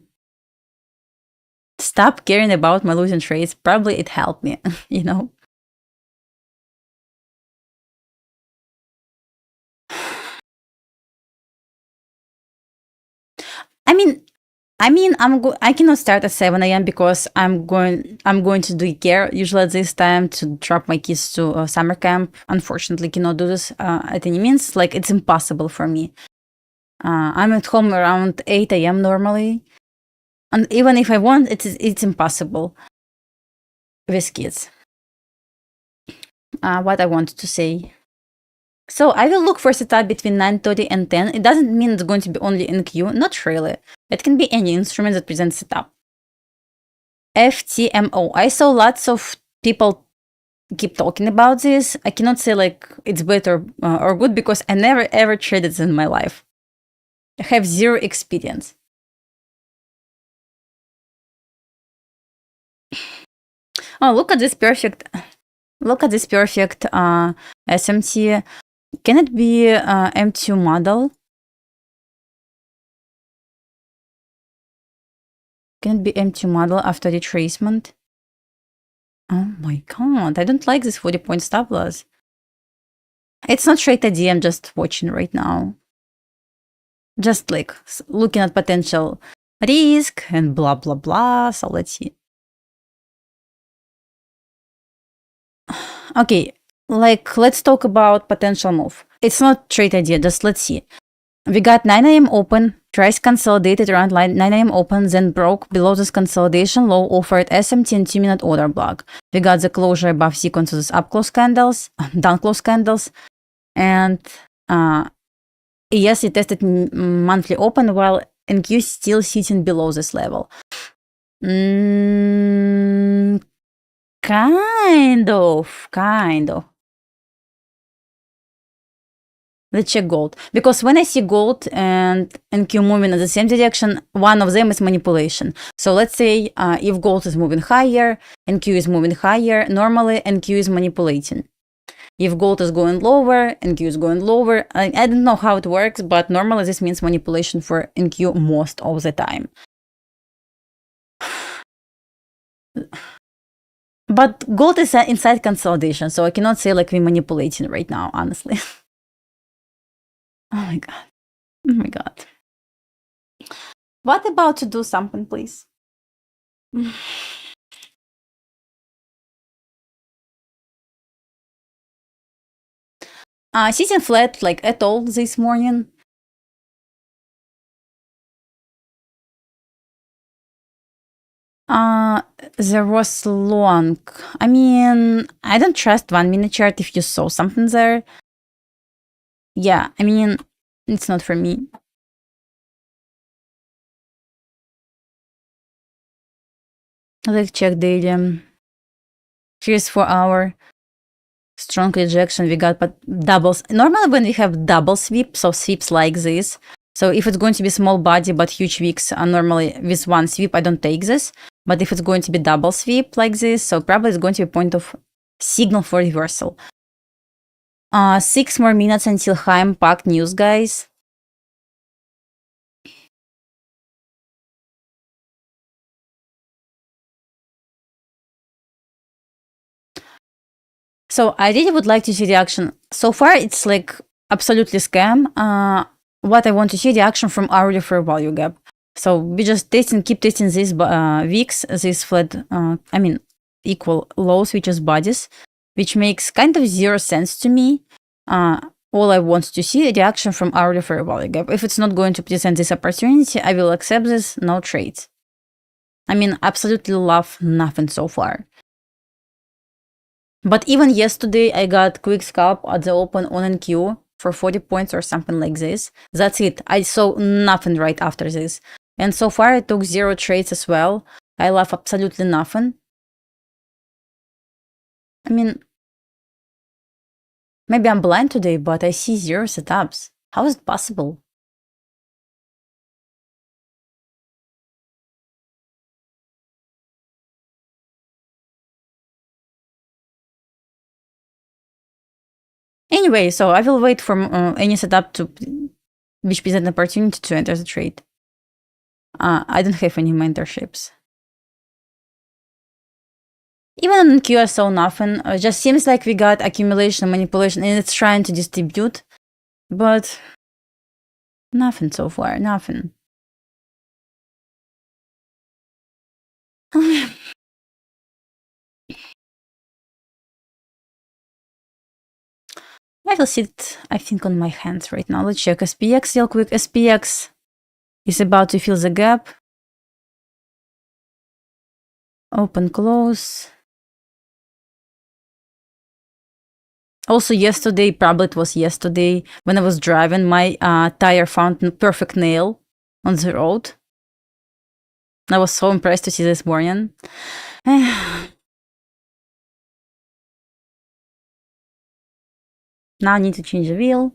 Stop caring about my losing trades. Probably it helped me, you know. I mean, I cannot start at 7 a.m. because I'm going to do care usually at this time to drop my kids to summer camp. Unfortunately, cannot do this at any means. Like, it's impossible for me. I'm at home around 8 a.m. normally, and even if I want, it's impossible with kids. What I wanted to say. So I will look for setup between 9:30 and 10. It doesn't mean it's going to be only NQ, not really. It can be any instrument that presents setup. FTMO. I saw lots of people keep talking about this. I cannot say like it's better or good because I never ever traded this in my life. I have zero experience. Oh, look at this perfect SMT. Can it be M2 model? Can it be M2 model after retracement? Oh my god, I don't like this 40-point stop loss. It's not straight idea, I'm just watching right now. Just like looking at potential risk and blah blah blah. So let's see. Okay, like let's talk about potential move. It's not trade idea, just let's see. We got 9 a.m. open, price consolidated around 9 a.m. open, then broke below this consolidation low, offered SMT and 2-minute order block. We got the closure above sequence of these up close candles, down close candles, and yes, it tested monthly open while NQ still sitting below this level. Kind of. Let's check gold. Because when I see gold and NQ moving in the same direction, one of them is manipulation. So let's say if gold is moving higher, NQ is moving higher, normally NQ is manipulating. If gold is going lower, NQ is going lower. I don't know how it works, but normally this means manipulation for NQ most of the time. But gold is inside consolidation, so I cannot say like we're manipulating right now, honestly. Oh my god. Oh my god. What about to do something, please? Sitting flat like at all this morning. There was long. I mean, I don't trust 1 minute chart if you saw something there. Yeah, I mean, it's not for me. Let's check daily. Here's 4 hour. Strong rejection we got, but doubles. Normally when we have double sweep, so sweeps like this. So if it's going to be small body but huge wicks, normally with one sweep I don't take this. But if it's going to be double sweep like this, so probably it's going to be point of signal for reversal. 6 more minutes until high impact news, guys. So I really would like to see reaction. So far it's like absolutely scam. What I want to see reaction from hourly fair value gap. So we just keep testing these wicks, these flat, I mean, equal lows, which is bodies, which makes kind of zero sense to me. All I want to see a reaction from hourly fair value gap. If it's not going to present this opportunity, I will accept this, no trades. I mean, absolutely love nothing so far. But even yesterday, I got quick scalp at the open on NQ for 40 points or something like this. That's it. I saw nothing right after this. And so far, I took 0 trades as well. I love absolutely nothing. I mean, maybe I'm blind today, but I see 0 setups. How is it possible? Anyway, so I will wait for any setup which present an opportunity to enter the trade. I don't have any mentorships. Even on Q, I saw nothing. It just seems like we got accumulation, manipulation, and it's trying to distribute, but nothing so far, nothing. I will sit, I think, on my hands right now. Let's check SPX real quick. SPX is about to fill the gap. Open, close. Also yesterday, probably it was yesterday, when I was driving, my tire found a perfect nail on the road. I was so impressed to see this morning. Now I need to change the wheel.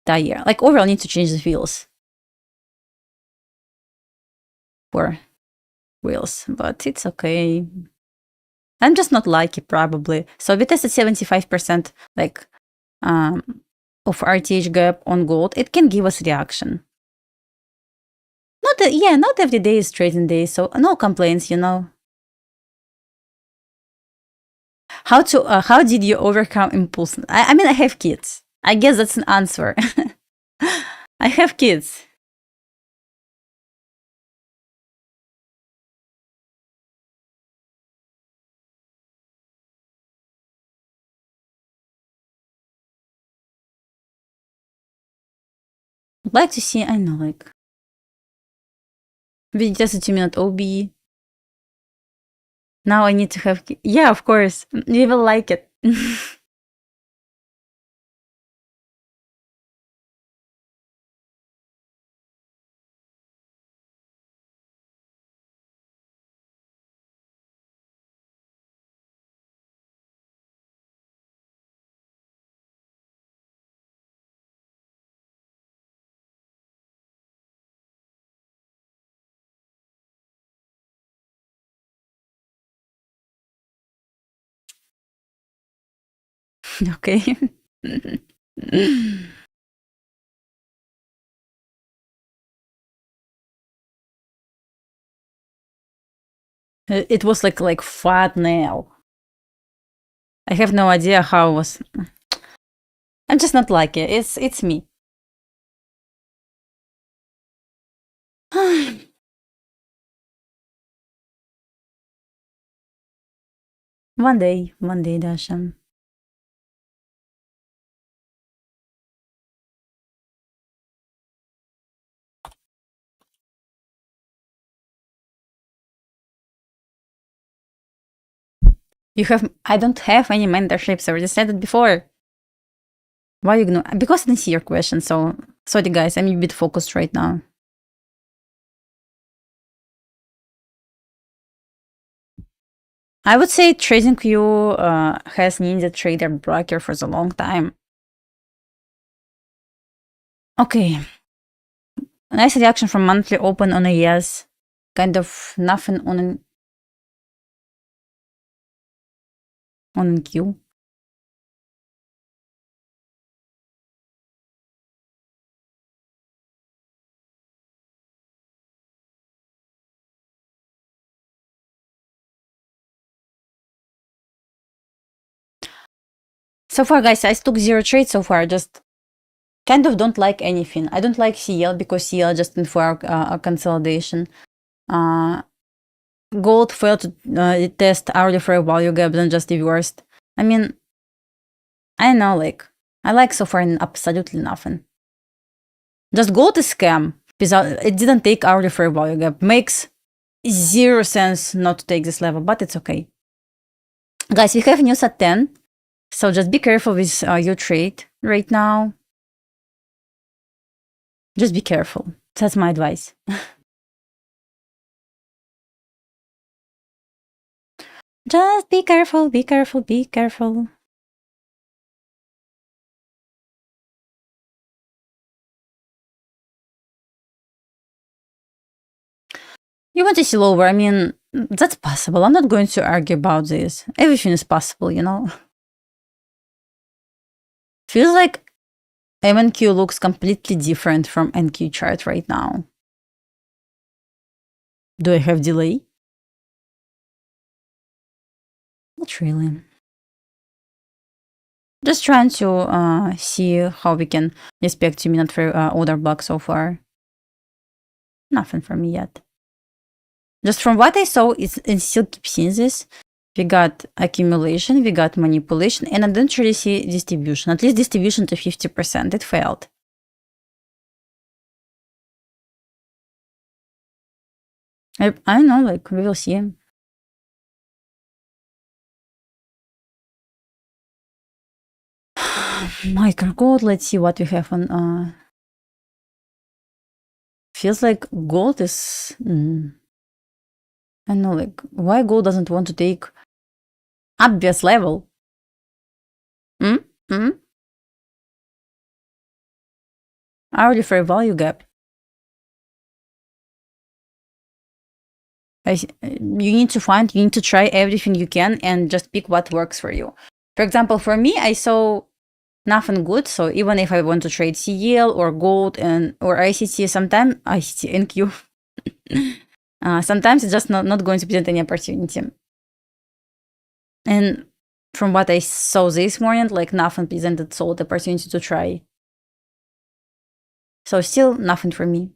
Tire. Like overall, I need to change the wheels. For wheels, but it's okay. I'm just not lucky, probably. So we tested 75% like of RTH gap on gold. It can give us reaction. Not every day is trading day, so no complaints, you know. How did you overcome impulse? I mean, I have kids. I guess that's an answer. I have kids. I'd like to see, I know, like, we tested 2-minute OB. Now I need to have, yeah, of course, you will like it. Okay. It was like fat nail. I have no idea how it was. I'm just not like it. It's me. One day, Dasha. I don't have any mentorships. I already said it before. Why you ignore? Because I didn't see your question. So sorry, guys. I'm a bit focused right now. I would say TradingView has needed trader broker for a long time. Okay. Nice reaction from monthly open on a yes. Kind of nothing on a Q. So far, guys, I took 0 trades so far. Just kind of don't like anything. I don't like CL because CL just in for a consolidation. Gold failed to test hourly fair value gap, then just reversed. I mean, I know, like, I like so far absolutely nothing. Just gold is scam. It didn't take hourly fair value gap. Makes 0 sense not to take this level, but it's okay. Guys, we have news at 10. So just be careful with your trade right now. Just be careful. That's my advice. Just be careful, be careful, be careful. You want to see lower? I mean, that's possible. I'm not going to argue about this. Everything is possible, you know? Feels like MNQ looks completely different from NQ chart right now. Do I have delay? Not really. Just trying to see how we can respect 2-minute order block so far. Nothing for me yet. Just from what I saw, it still keeps seeing this. We got accumulation, we got manipulation, and I don't really see distribution. At least distribution to 50%. It failed. I don't know, like, we will see. Micro gold, let's see what we have on. Feels like gold is. I don't know, like, why gold doesn't want to take obvious level? Hourly fair value gap. You need to try everything you can and just pick what works for you. For example, for me, I saw nothing good. So even if I want to trade CL or gold or ICT, sometimes ICT NQ, sometimes it's just not going to present any opportunity. And from what I saw this morning, like nothing presented solid opportunity to try. So still nothing for me.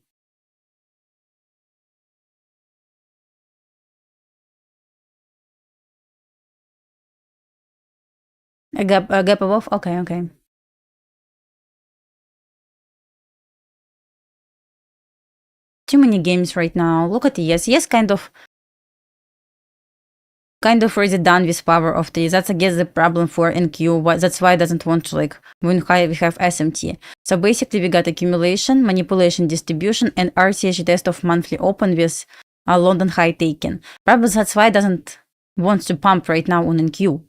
A gap above? Okay. Too many games right now. Look at yes. Yes, kind of already done with power of the. That's I guess the problem for NQ. That's why it doesn't want to like when high we have SMT. So basically we got accumulation, manipulation, distribution, and RCH test of monthly open with London high taken. Probably that's why it doesn't want to pump right now on NQ.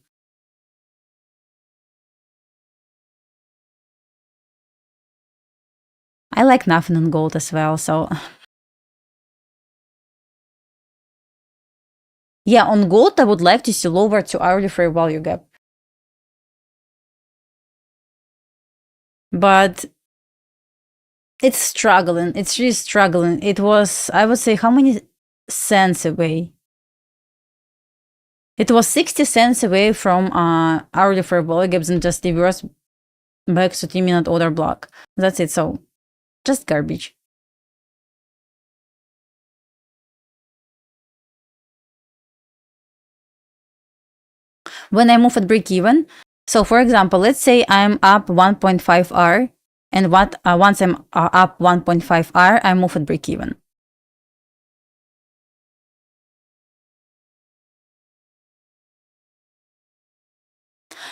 I like nothing on gold as well, so yeah, on gold I would like to see lower to hourly fair value gap. But it's struggling. It's really struggling. It was, I would say, how many cents away? It was 60 cents away from hourly fair value gaps and just reverse back to 3-minute order block. That's it. So just garbage. When I move at break even, so for example, let's say I'm up 1.5 R, and once I'm up 1.5 R, I move at break even.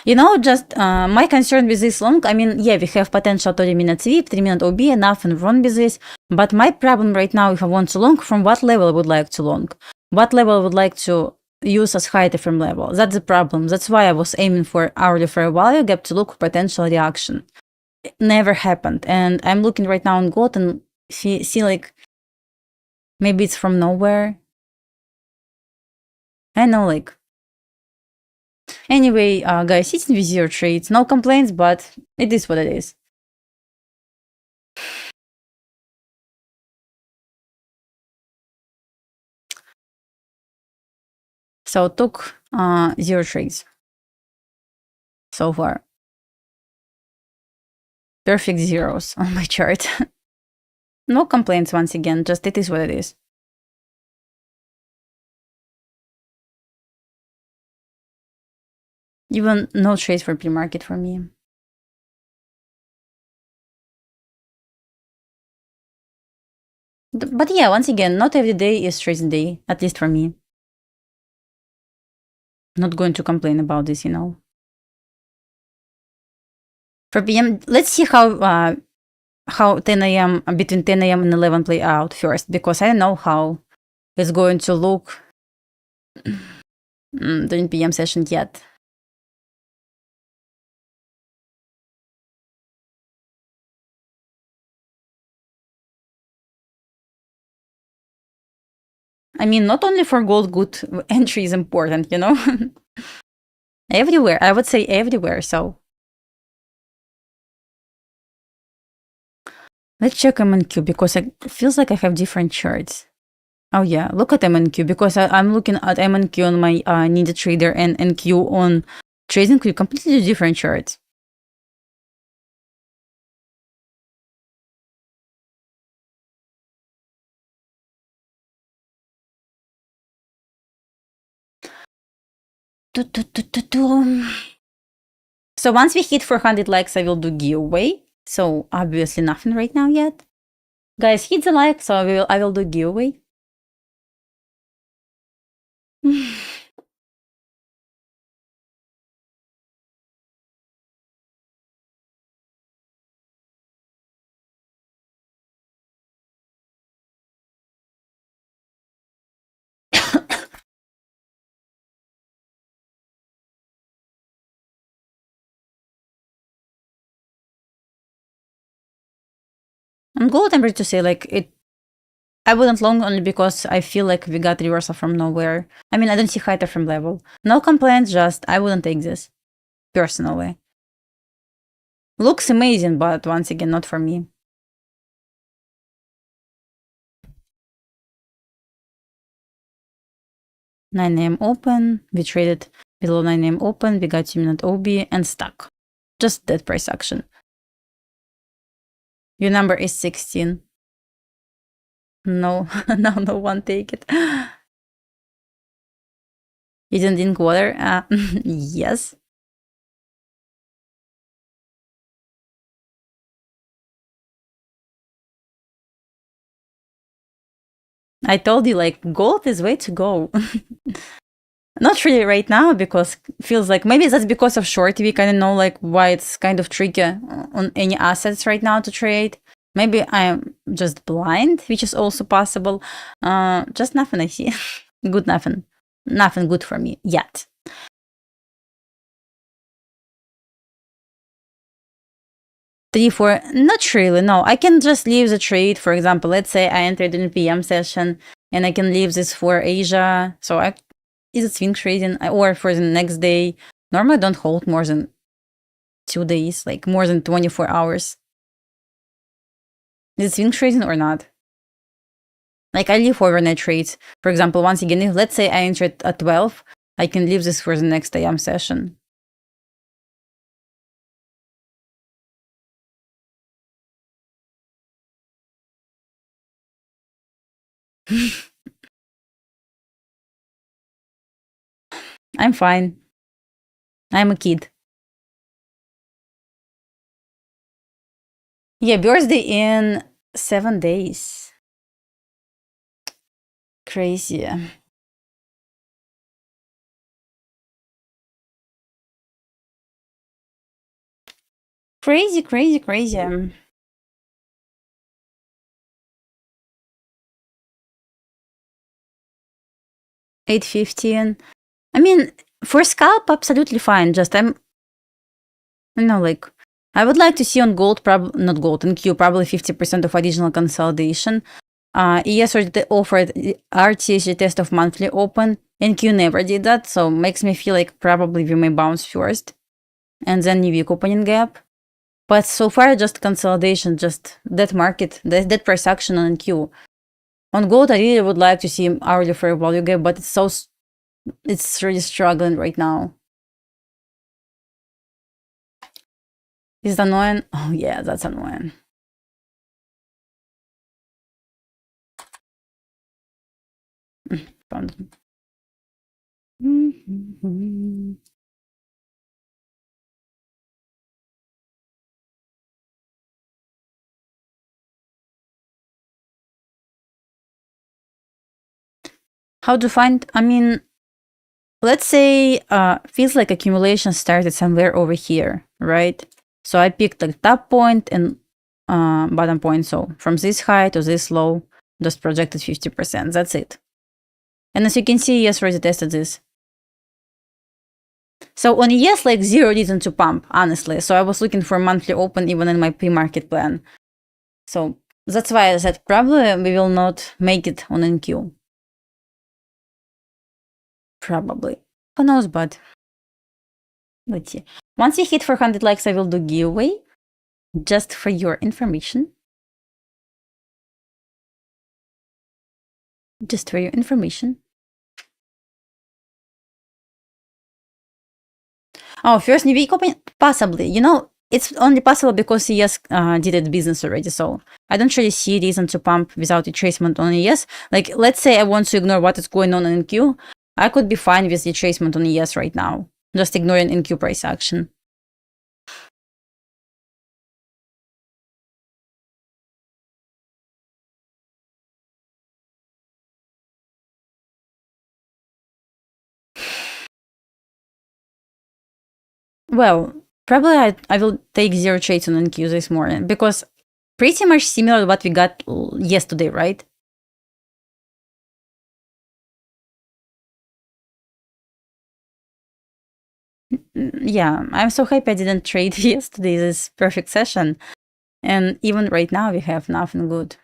You know, just my concern with this long, I mean, yeah, we have potential 30-minute sweep, 3-minute OB, nothing wrong with this. But my problem right now, if I want to long, from what level I would like to long? What level I would like to use as high from level? That's the problem. That's why I was aiming for hourly fair value gap to look for potential reaction. It never happened. And I'm looking right now on gold and see like maybe it's from nowhere. I know, like, anyway, guys, sitting with your trades, no complaints, but it is what it is. So took 0 trades so far. Perfect zeros on my chart. No complaints once again, just it is what it is. Even no trades for pre-market for me. But yeah, once again, not every day is trading day, at least for me. Not going to complain about this, you know. For PM, let's see how 10 a.m. between 10 a.m. and 11 play out first, because I don't know how it's going to look during PM session yet. I mean, not only for gold, good entry is important, you know. Everywhere, I would say everywhere. So let's check MNQ because it feels like I have different charts. Oh yeah, look at MNQ, because I'm looking at MNQ on my Ninja Trader and NQ on TradingView, completely different charts. So once we hit 400 likes, I will do giveaway. So obviously nothing right now yet. Guys, hit the like, so I will do giveaway. On gold, I'm ready to say, like, I wouldn't long only because I feel like we got reversal from nowhere. I mean, I don't see high time frame level. No complaints, just I wouldn't take this, personally. Looks amazing, but once again, not for me. 9 a.m. open, we traded below 9 a.m. open, we got 2-minute OB and stuck. Just that price action. Your number is 16. No, no one take it. You didn't drink water? Yes. I told you, like, gold is way to go. Not really right now, because feels like maybe that's because of short week. I don't know, like, why it's kind of tricky on any assets right now to trade. Maybe I'm just blind, which is also possible. Just nothing I see. Good nothing. Nothing good for me yet. Three, four, not really, no. I can just leave the trade. For example, let's say I entered in PM session and I can leave this for Asia. So is it swing trading or for the next day? Normally I don't hold more than 2 days, like more than 24 hours. Is it swing trading or not? Like I leave overnight trades. For example, once again, if let's say I entered at 12, I can leave this for the next AM session. I'm fine. I'm a kid. Yeah, birthday in 7 days. Crazy. Crazy, crazy, crazy. 8:15. I mean, for scalp, absolutely fine. Just like, I would like to see on gold, not gold, in Q, probably 50% of additional consolidation. ES offered RTSG test of monthly open, and Q never did that, so makes me feel like probably we may bounce first, and then new week opening gap. But so far, just consolidation, just that market, that price action on Q. On gold, I really would like to see hourly fair value gap, but it's really struggling right now. Is it annoying? Oh yeah, that's annoying. Found it. How to find? I mean, let's say feels like accumulation started somewhere over here, right? So I picked the top point and bottom point. So from this high to this low, just projected 50%. That's it. And as you can see, yes, already tested this. So on yes, like zero reason to pump, honestly. So I was looking for monthly open even in my pre-market plan. So that's why I said probably we will not make it on NQ. Probably. Who knows, but let's see. Once we hit 400 likes, I will do giveaway, just for your information. Just for your information. Oh, first new week opening? Possibly. You know, it's only possible because ES did its business already, so I don't really see a reason to pump without retracement on ES. Like, let's say I want to ignore what is going on in NQ. I could be fine with retracement on ES right now, just ignoring NQ price action. Well, probably I will take zero trades on NQ this morning because pretty much similar to what we got yesterday, right? Yeah, I'm so happy I didn't trade yesterday, this perfect session. And even right now, we have nothing good.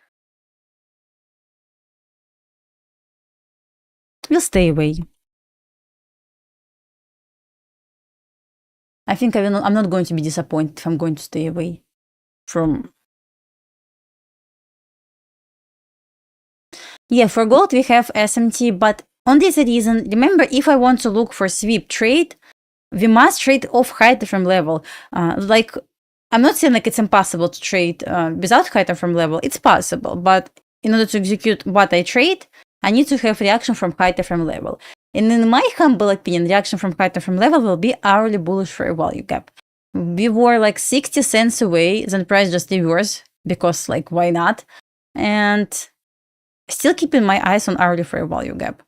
We'll stay away. I think I'm not going to be disappointed if I'm going to stay away from... Yeah, for gold, we have SMT, but on this reason, remember, if I want to look for sweep trade, we must trade off high time frame level. Like, I'm not saying like it's impossible to trade without high time frame level. It's possible, but in order to execute what I trade, I need to have reaction from high time frame level. And in my humble opinion, reaction from high time frame level will be hourly bullish fair value gap. We were like 60 cents away, then price just reversed because like why not? And still keeping my eyes on hourly fair value gap.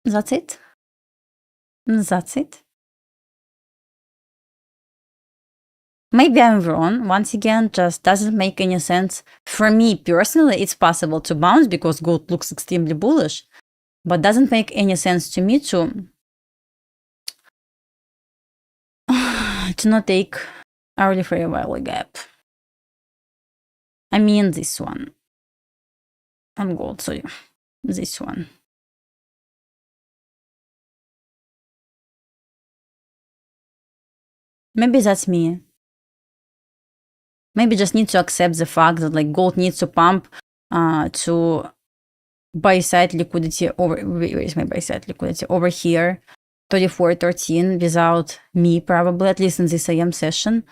That's it. That's it. Maybe I'm wrong. Once again, just doesn't make any sense. For me personally, it's possible to bounce because gold looks extremely bullish, but doesn't make any sense to me to not take hourly fair value gap. I mean this one. On gold, sorry. This one. Maybe that's me. Maybe just need to accept the fact that like gold needs to pump to buy side liquidity over... Where is my buy side liquidity? Over here, 34.13 without me probably, at least in this AM session.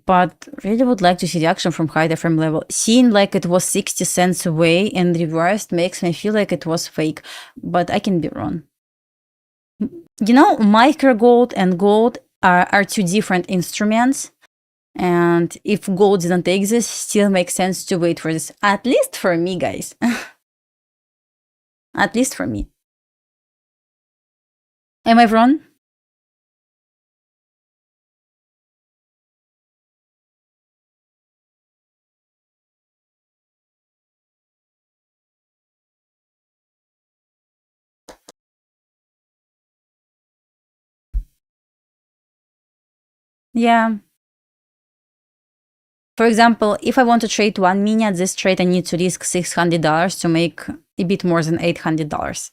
But really would like to see the action from high time frame level. Seeing like it was 60 cents away and reversed makes me feel like it was fake, but I can be wrong. You know, micro gold and gold are two different instruments. And if gold didn't exist, still makes sense to wait for this. At least for me, guys. At least for me. Am I wrong? Yeah. For example, if I want to trade 1 mini at this trade, I need to risk $600 to make a bit more than $800.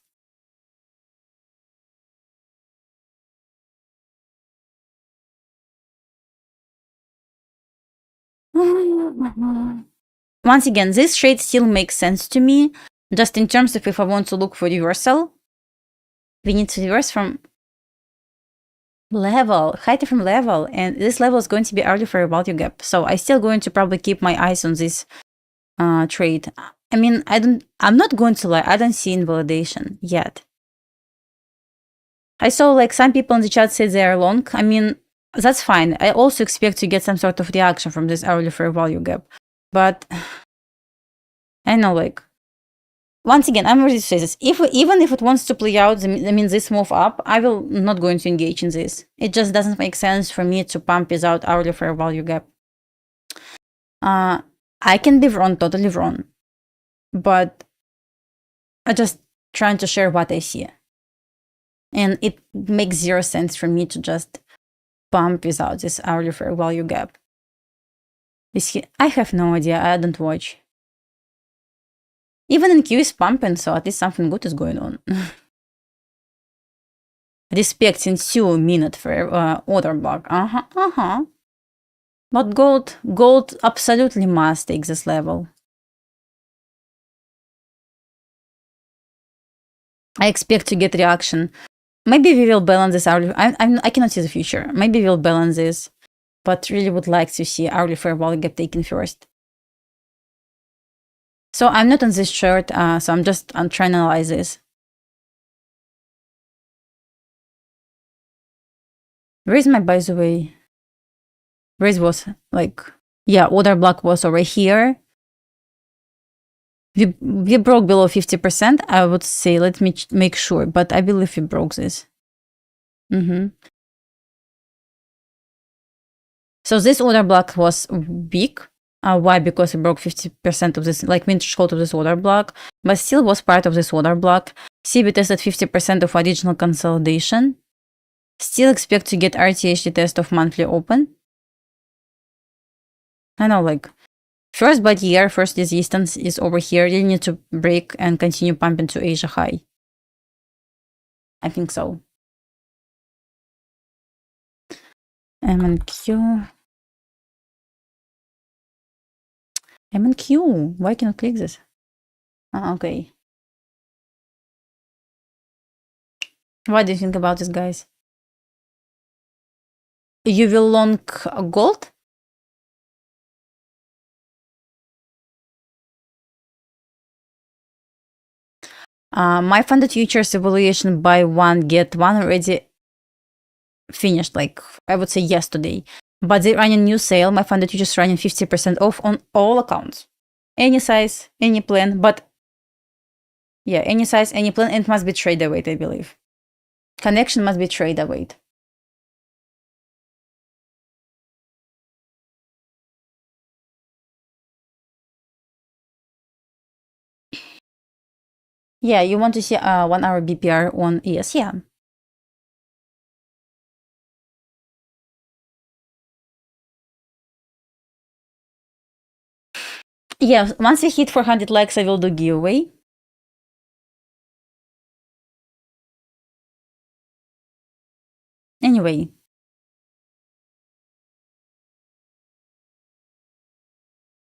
Once again, this trade still makes sense to me, just in terms of if I want to look for reversal, we need to reverse from level, high time frame level, and this level is going to be early fair value gap. So I still going to probably keep my eyes on this trade. I mean, I'm not going to lie, I don't see invalidation yet. I saw like some people in the chat say they are long. I mean, that's fine. I also expect to get some sort of reaction from this early fair value gap. But I know, like, once again, I'm ready to say this. Even if it wants to play out, I mean, this move up, I will not going to engage in this. It just doesn't make sense for me to pump without hourly fair value gap. I can be wrong, totally wrong. But I'm just trying to share what I see. And it makes zero sense for me to just pump without this hourly fair value gap. I have no idea, I don't watch. Even NQ is pumping, so at least something good is going on. Respecting 2 minute for order block. But gold absolutely must take this level. I expect to get reaction. Maybe we will balance this hourly. I cannot see the future. Maybe we'll balance this, but really would like to see hourly fair value gap taken first. So I'm not on this chart, so I'm trying to analyze this. Where is my, by the way? Where it was like, yeah, order block was over here. We broke below 50%, I would say. Let me make sure, but I believe we broke this. So this order block was big. Why? Because we broke 50% of this, like vintage hold of this order block, but still was part of this order block. See, we tested 50% of additional consolidation. Still expect to get RTHD test of monthly open. I know, like, first bad year, first resistance is over here. You need to break and continue pumping to Asia high. I think so. MNQ. MNQ. Why can't I click this? Okay. What do you think about this, guys? You will long gold? My funded futures evaluation buy one, get one already finished, like I would say yesterday. But they run a new sale. My funded futures running 50% off on all accounts. Any size, any plan, but yeah, any size, any plan, and it must be trader weight, I believe. Connection must be trader weight. Yeah, you want to see 1 hour BPR on ES, yeah. Yeah, once we hit 400 likes, I will do giveaway. Anyway.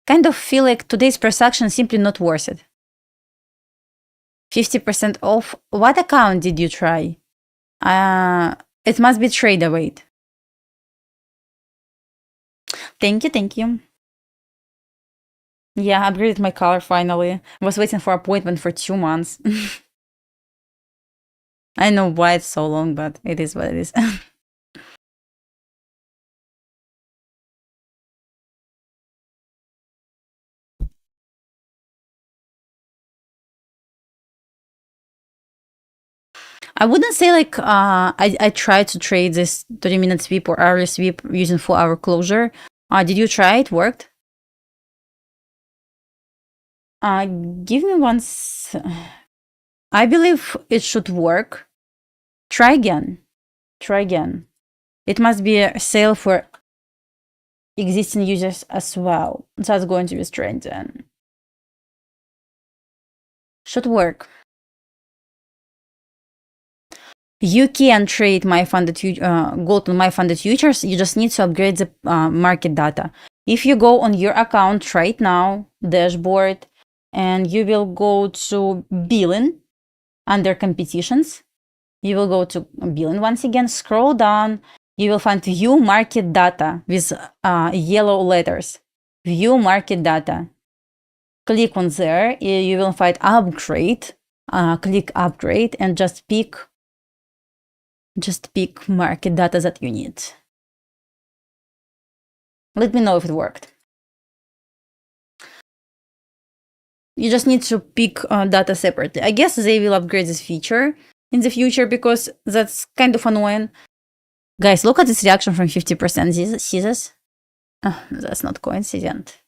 Kind of feel like today's price action simply not worth it. 50% off. What account did you try? It must be trader weight. Thank you, thank you. Yeah, upgraded my color finally. Was waiting for appointment for 2 months. I know why it's so long, but it is what it is. I wouldn't say like I tried to trade this 30-minute sweep or hourly sweep using 4-hour closure. Did you try it? Worked? Give me once. I believe it should work. Try again. Try again. It must be a sale for existing users as well. That's going to be strange then. Should work. You can trade my funded gold on my funded futures. You just need to upgrade the market data. If you go on your account right now, dashboard, and you will go to billing under competitions, you will go to billing once again, scroll down, you will find view market data with yellow letters. View market data. Click on there, you will find upgrade. Click upgrade and just pick market data that you need. Let me know if it worked. You just need to pick data separately. I guess they will upgrade this feature in the future because that's kind of annoying. Guys, look at this reaction from 50%. See this? That's not coincident.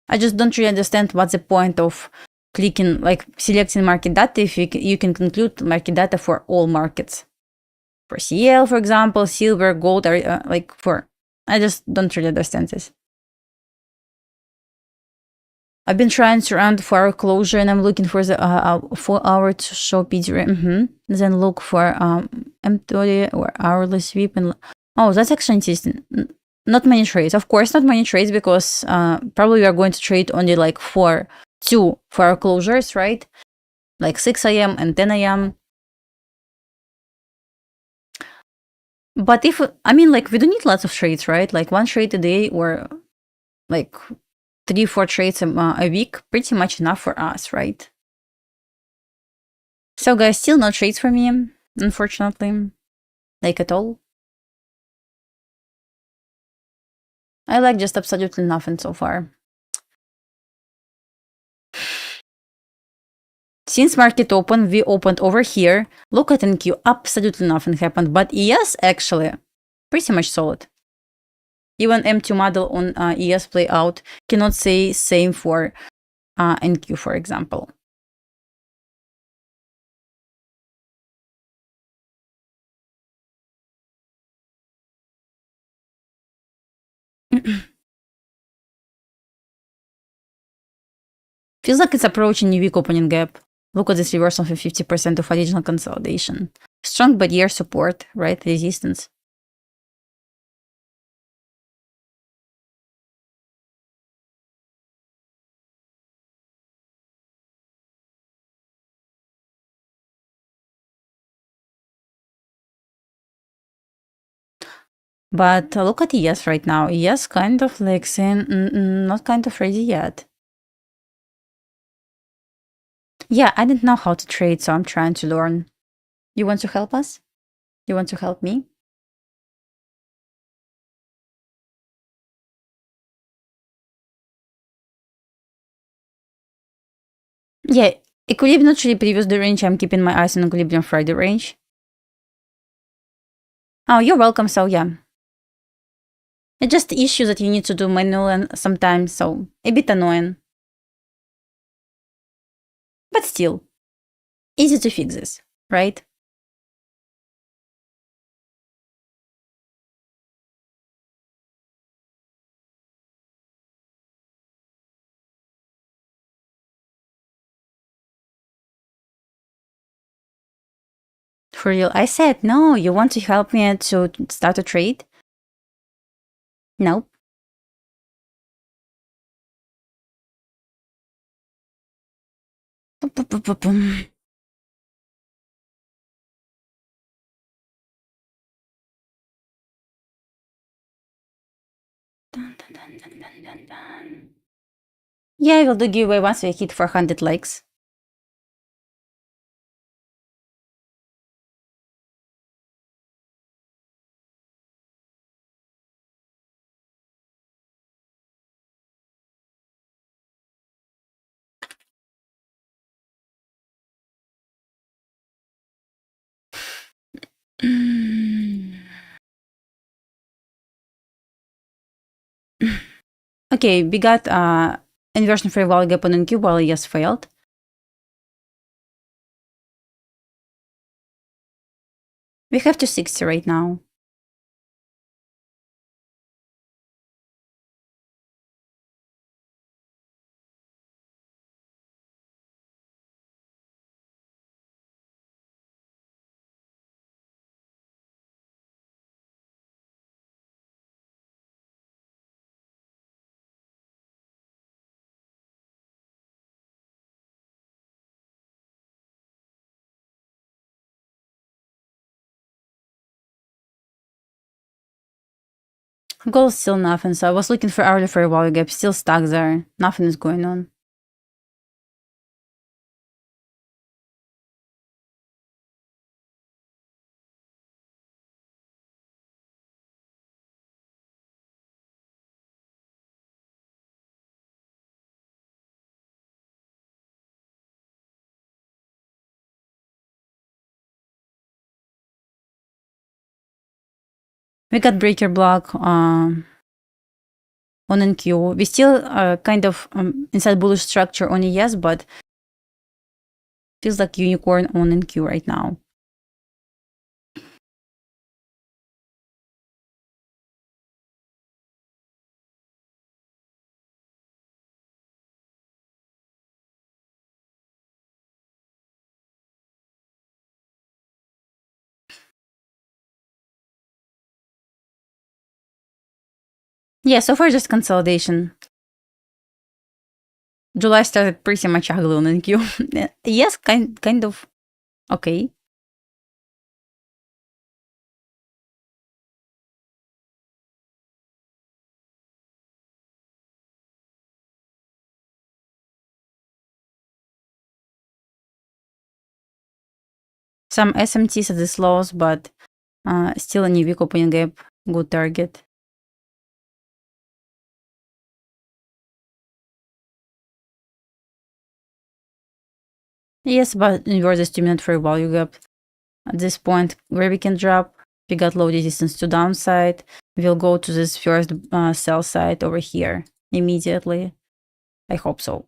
I just don't really understand what's the point of clicking, like selecting market data if you can conclude market data for all markets. For CL, for example, silver, gold, are like for. I just don't really understand this. I've been trying to run for our closure and I'm looking for the 4-hour to show PD. Then look for M30 or hourly sweep and oh, that's actually interesting. not many trades. Of course, not many trades because probably we are going to trade only like for our closures, right? Like 6 a.m. and 10 a.m. But if, I mean, like, we don't need lots of trades, right? Like 1 trade a day or like 3-4 trades a week, pretty much enough for us, right? So guys, still no trades for me, unfortunately, like at all. I like just absolutely nothing so far. Since market open, we opened over here. Look at NQ, absolutely nothing happened. But ES actually pretty much solid. Even M2 model on ES play out. Cannot say same for NQ, for example. Feels like it's approaching new week opening gap. Look at this reversal for 50% of original consolidation. Strong barrier support, right? Resistance. But look at ES right now. ES kind of like saying, not kind of ready yet. Yeah, I didn't know how to trade, so I'm trying to learn. You want to help us? You want to help me? Yeah, equilibrium not really previous the range. I'm keeping my eyes on equilibrium Friday range. Oh, you're welcome. So yeah, it's just the issue that you need to do manual and sometimes, so a bit annoying. But still, easy to fix this, right? For real, I said no. You want to help me to start a trade? Nope. Yeah, I will do giveaway once we hit 400 likes. Okay, we got inversion free value gap on NQ while yes failed. We have 260 right now. Gold still nothing, so I was looking for hourly fair value gap, still stuck there. Nothing is going on. We got breaker block on NQ. We still kind of inside bullish structure on ES, but feels like unicorn on NQ right now. Yeah, so far just consolidation. July started pretty much ugly on NQ. Yes, kind of. Okay. Some SMTs at this lows, but still a new week opening gap. Good target. Yes, but inverse 2-minute fair value gap. At this point, where we can drop, we got low resistance to downside. We'll go to this first sell side over here immediately. I hope so.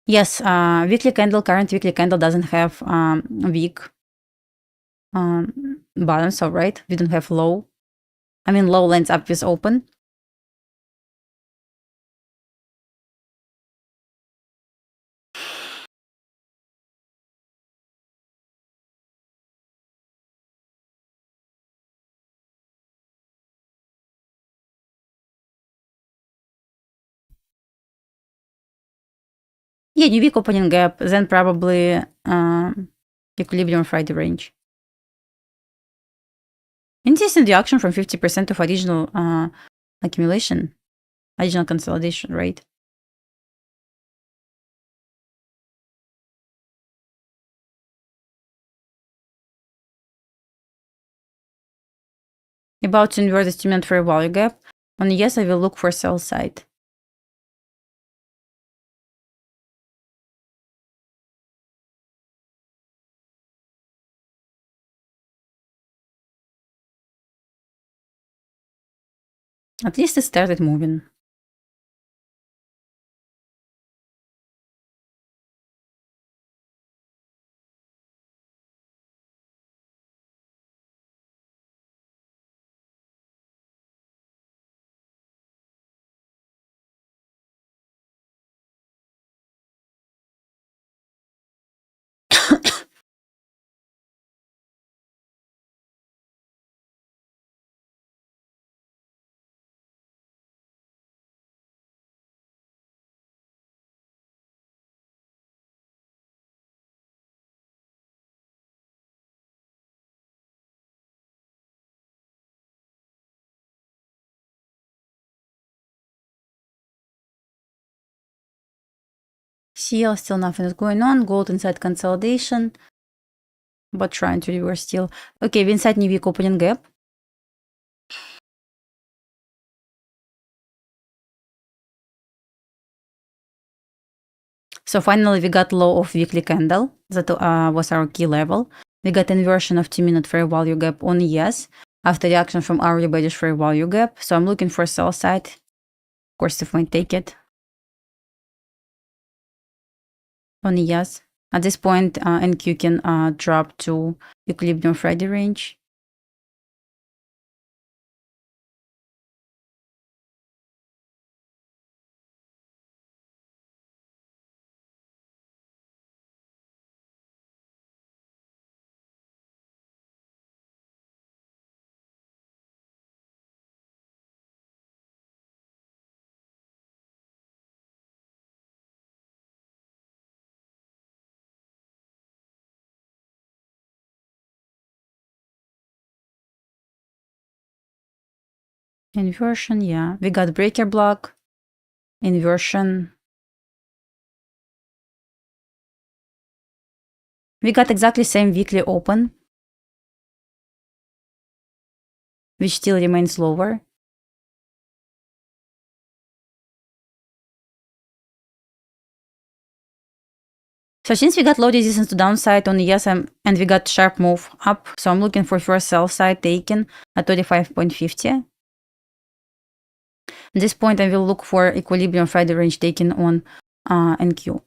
Yes, weekly candle, current weekly candle doesn't have weak bottom, so right, we don't have low. I mean, low lines up with open. Yeah, new week opening gap, then probably equilibrium Friday range. Interesting reaction from 50% of original accumulation, original consolidation, right? About to invert the estimate fair value gap. On yes, I will look for sell side. At least it started moving. CL still nothing is going on. Gold inside consolidation, but trying to reverse still. Okay, we inside new week opening gap. So finally, we got low of weekly candle. That was our key level. We got inversion of 2-minute fair value gap on yes after reaction from hourly bearish fair value gap. So I'm looking for sell side. Of course, if I take it on yes. At this point, NQ can drop to equilibrium Friday range. Inversion, yeah. We got breaker block, inversion. We got exactly same weekly open, which still remains lower. So since we got low resistance to downside on yes and we got sharp move up, so I'm looking for first sell side taken at 35.50. At this point, I will look for equilibrium Friday range taken on NQ.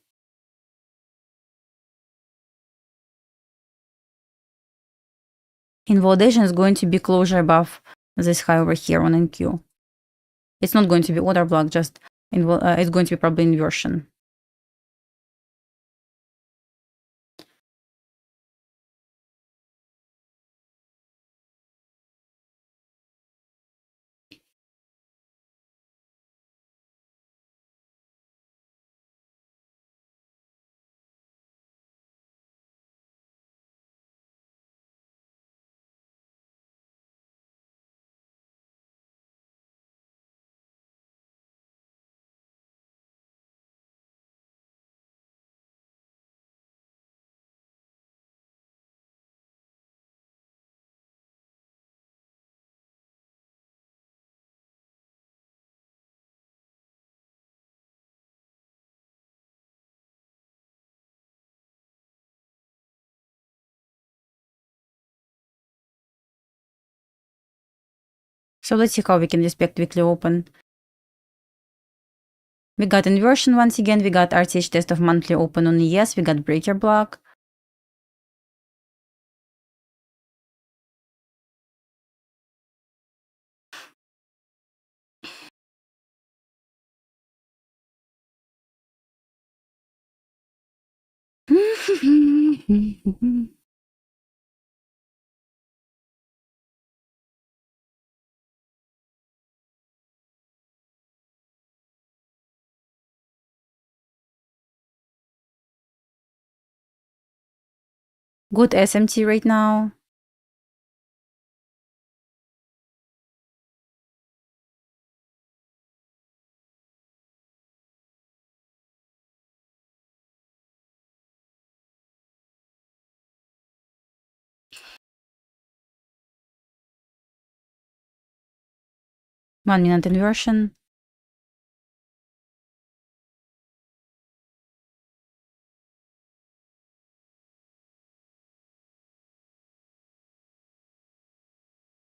Invalidation is going to be closure above this high over here on NQ. It's not going to be order block, just it's going to be probably inversion. So let's see how we can respect weekly open. We got inversion once again. We got RTH test of monthly open on ES. We got breaker block. Good SMT right now. One minute inversion.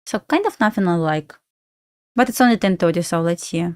So kind of nothing I like. But it's only 10:30, so let's see.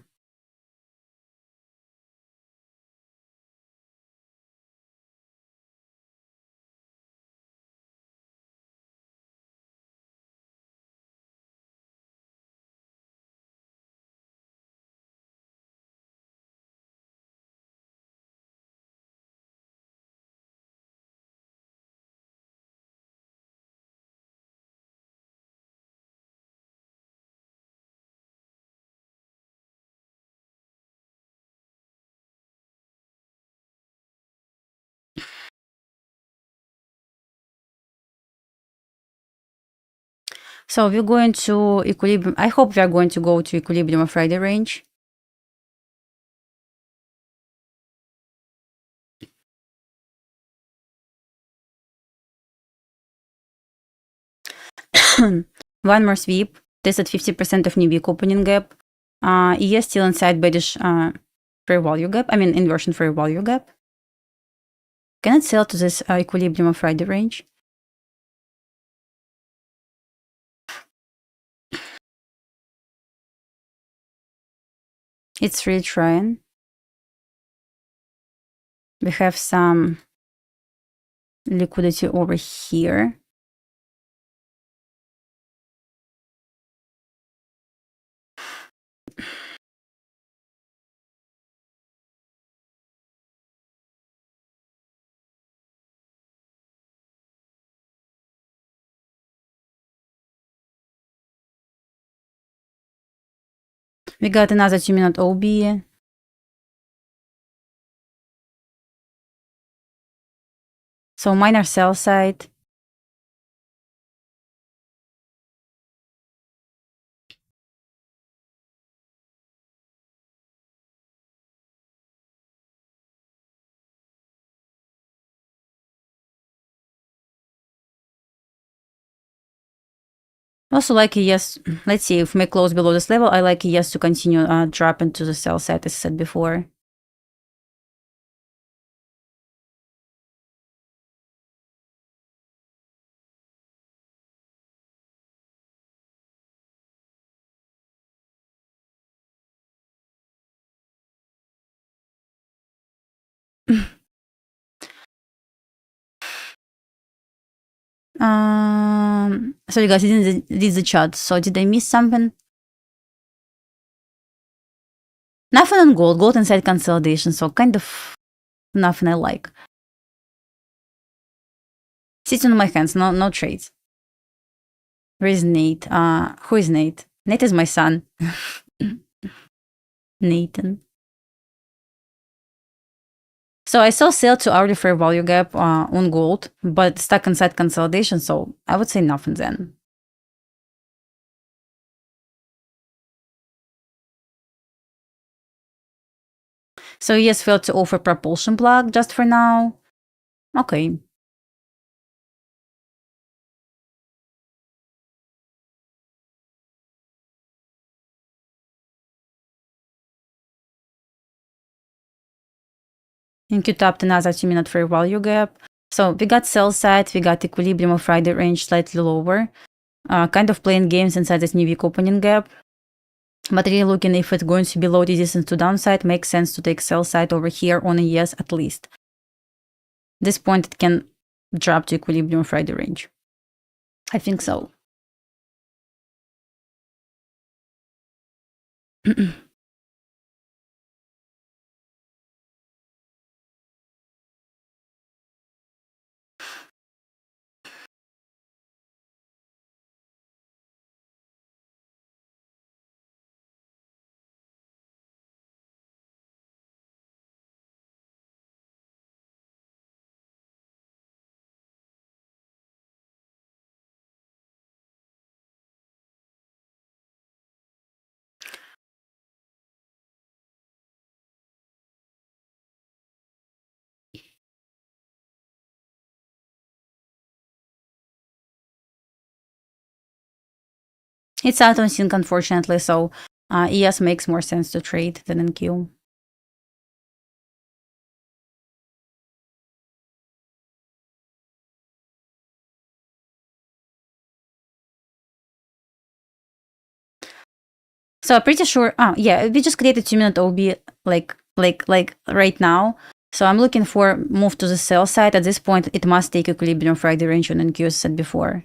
So we're going to equilibrium. I hope we are going to go to equilibrium of Friday range. One more sweep. Tested 50% of new week opening gap. ES still inside bearish fair value gap. I mean inversion fair value gap. Can it sell to this equilibrium of Friday range? It's really trying. We have some liquidity over here. We got another 2-minute OB. So minor sell side. Also like yes, let's see if may close below this level. I like yes to continue drop into the sell side as I said before. Sorry guys, I didn't read the chart. So did I miss something? Nothing on gold. Gold inside consolidation. So kind of nothing I like. Sitting on my hands. No trades. Where is Nate? Who is Nate? Nate is my son. Nathan. So I saw sell to hourly fair value gap on gold, but stuck inside consolidation. So I would say nothing then. So yes, failed to offer propulsion block just for now. Okay. NQ tapped another 2-minute fair value gap. So we got sell side, we got equilibrium of Friday range slightly lower. Kind of playing games inside this new week opening gap. But really looking if it's going to be low resistance to downside, makes sense to take sell side over here on a yes at least. This point it can drop to equilibrium Friday range. I think so. It's out on sync, unfortunately, so ES makes more sense to trade than NQ. So I'm pretty sure. Yeah, we just created 2-minute OB like right now. So I'm looking for move to the sell side. At this point, it must take equilibrium Friday range on NQ, as said before.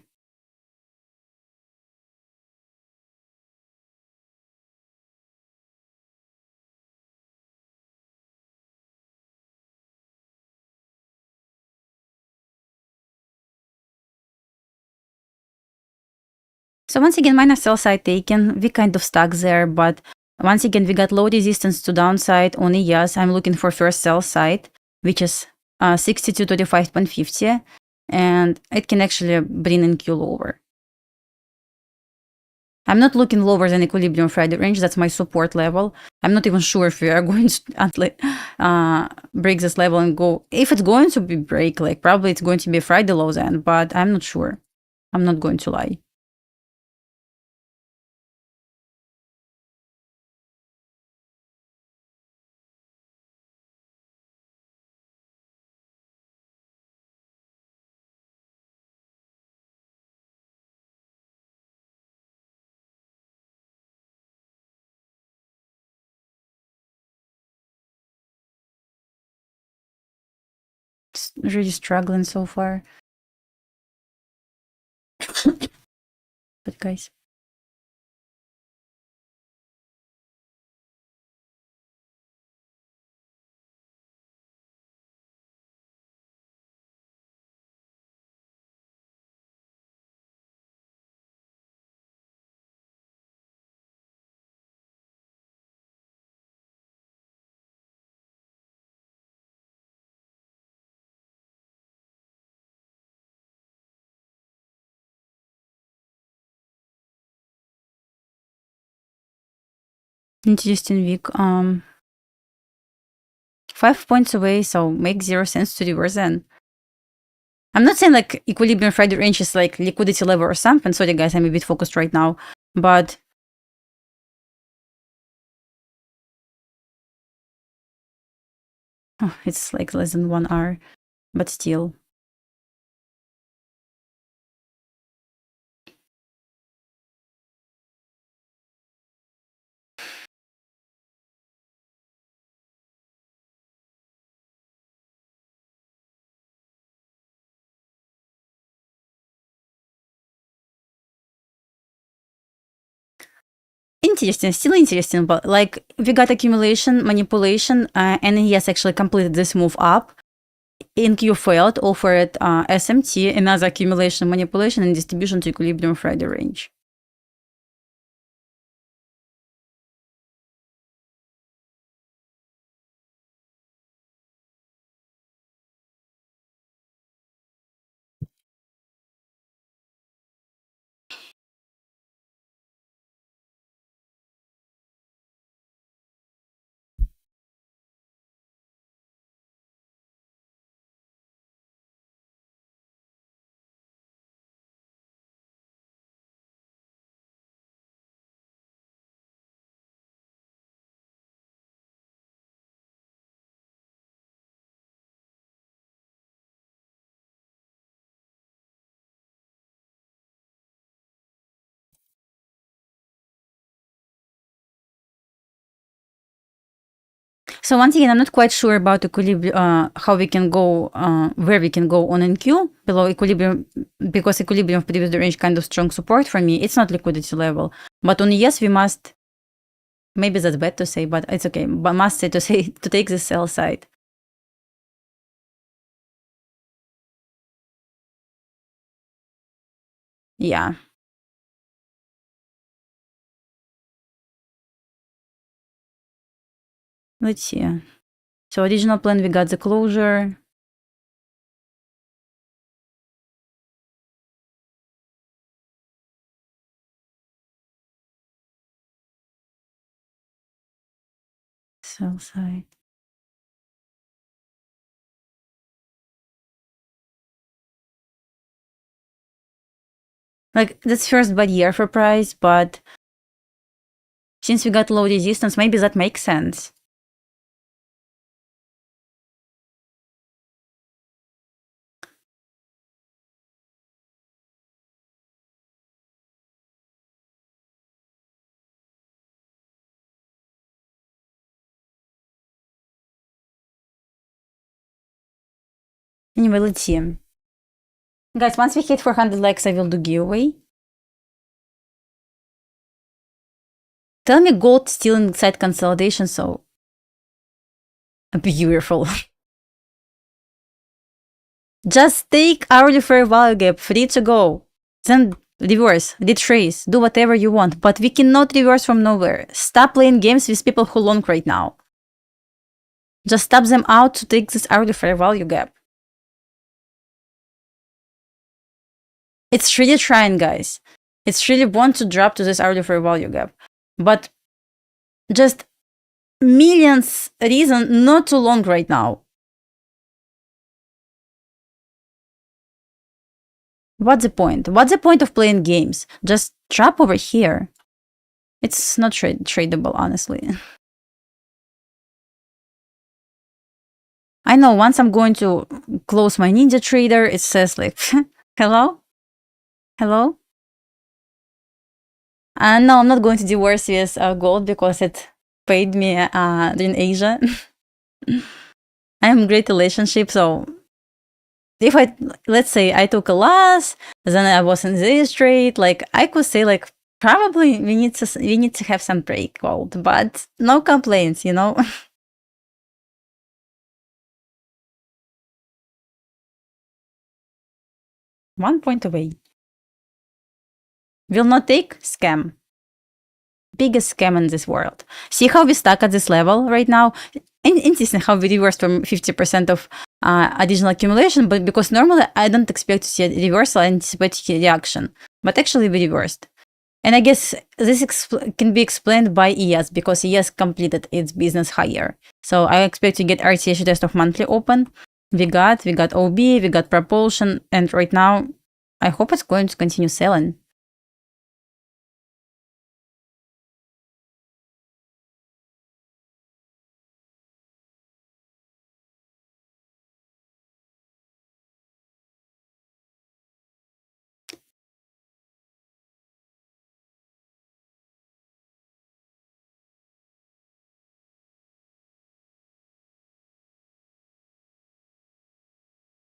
So once again, minus sell side taken. We kind of stuck there, but once again, we got low resistance to downside on ES. I'm looking for first sell side, which is 62.25.50, and it can actually bring NQ lower. I'm not looking lower than equilibrium Friday range. That's my support level. I'm not even sure if we are going to break this level and go. If it's going to be break, like probably it's going to be Friday low then, but I'm not sure. I'm not going to lie. It's really struggling so far. But guys. Interesting week. 5 points away, so makes 0 sense to reverse then. I'm not saying like equilibrium Friday range is like liquidity level or something. Sorry guys, I'm a bit focused right now. But it's like less than 1 hour. But still. Interesting, still interesting, but like we got accumulation, manipulation, and he has actually completed this move up. NQ failed, offered SMT, another accumulation, manipulation, and distribution to equilibrium Friday range. So once again, I'm not quite sure about equilibrium, how we can go, where we can go on NQ below equilibrium, because equilibrium of previous range kind of strong support for me. It's not liquidity level, but on ES we must. Maybe that's bad to say, but it's okay. But must say to take the sell side. Yeah. Let's see. So original plan, we got the closure. Sell side. Like, that's first bad year for price, but since we got low resistance, maybe that makes sense. Anyway, let's see. Guys, once we hit 400 likes, I will do giveaway. Tell me gold still inside consolidation, so beautiful. Just take hourly fair value gap, free to go. Then reverse, retrace, do whatever you want, but we cannot reverse from nowhere. Stop playing games with people who long right now. Just stop them out to take this hourly fair value gap. It's really trying, guys. It's really want to drop to this hourly fair value gap. But just millions reason not too long right now. What's the point? What's the point of playing games? Just drop over here. It's not tradable, honestly. I know once I'm going to close my Ninja Trader, it says like, hello? Hello? No, I'm not going to divorce with gold because it paid me in Asia. I am in great relationship, so if let's say I took a loss, then I was in this trade, like I could say like probably we need to have some break gold, but no complaints, you know. 1 point away. Will not take scam. Biggest scam in this world. See how we stuck at this level right now? Interesting how we reversed from 50% of additional accumulation, but because normally I don't expect to see a reversal, I anticipate a reaction. But actually we reversed. And I guess this can be explained by ES because ES completed its business higher. So I expect to get RTH test of monthly open. We got OB, we got propulsion, and right now I hope it's going to continue selling.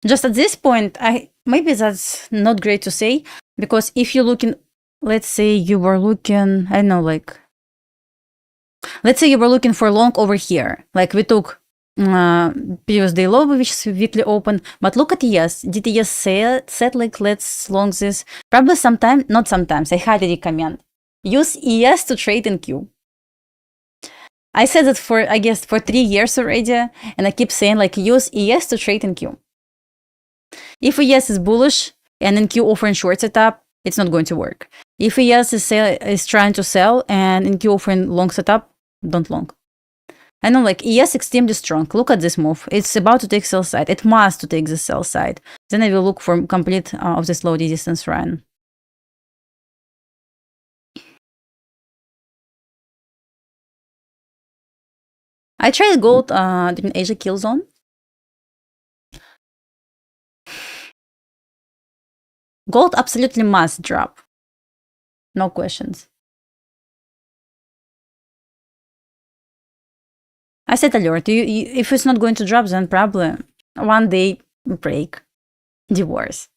Just at this point, maybe that's not great to say, because if you're looking, let's say you were looking, I don't know, like, let's say you were looking for long over here, like we took previous day low, which is weekly open, but look at ES. Did ES said like, let's long this? Probably not sometimes, I highly recommend. Use ES to trade in Q. I said that for, I guess, for 3 years already, and I keep saying like, use ES to trade in Q. If ES is bullish and NQ offering short setup, it's not going to work. If ES is trying to sell and NQ offering long setup, don't long. I know, like, ES extremely strong. Look at this move. It's about to take sell side. It must to take the sell side. Then I will look for complete of this low resistance run. I tried gold during Asia kill zone. Gold absolutely must drop. No questions. I said alert. If it's not going to drop, then probably one day break, divorce.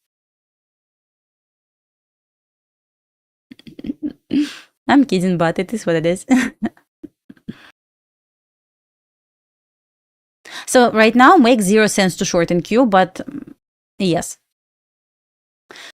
I'm kidding, but it is what it is. So right now makes 0 sense to short in Q, but yes.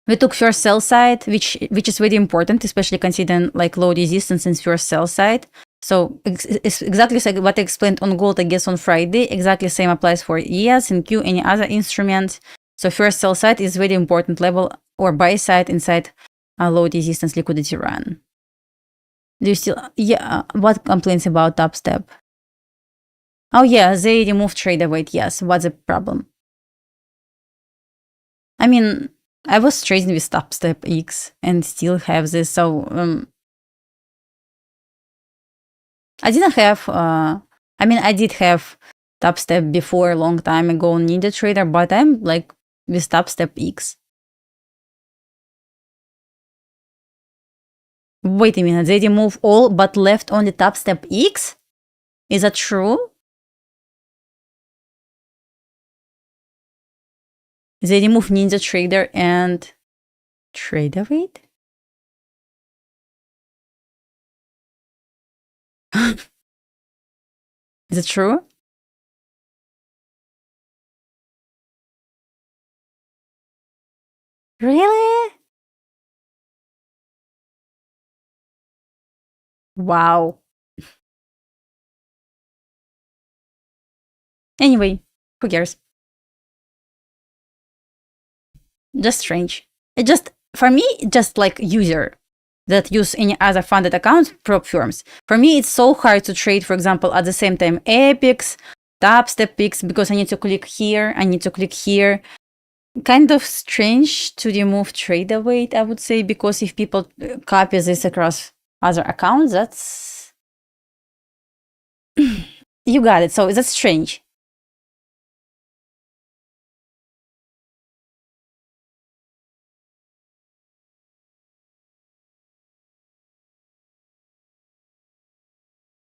We took first sell side, which is very important, especially considering like low resistance in first sell side. So it's exactly like what I explained on gold, I guess, on Friday. Exactly same applies for ES and Q, any other instrument. So first sell side is very important level, or buy side inside a low resistance liquidity run. Do you still, yeah, what complaints about top step? Oh yeah, they removed trader weight, yes. What's the problem? I mean, I was trading with top step X and still have this, so I didn't have, I did have top step before a long time ago on NinjaTrader, but I'm like with top step X. Wait a minute, they remove all but left only top step X? Is that true? They remove NinjaTrader and trader weight? Is it true? Really? Wow. Anyway, who cares? Just strange. It just, for me, just like user that use any other funded accounts, prop firms. For me, it's so hard to trade, for example, at the same time, Epics, top step picks, because I need to click here, I need to click here. Kind of strange to remove trader weight, I would say, because if people copy this across other accounts, that's you got it. So that's strange.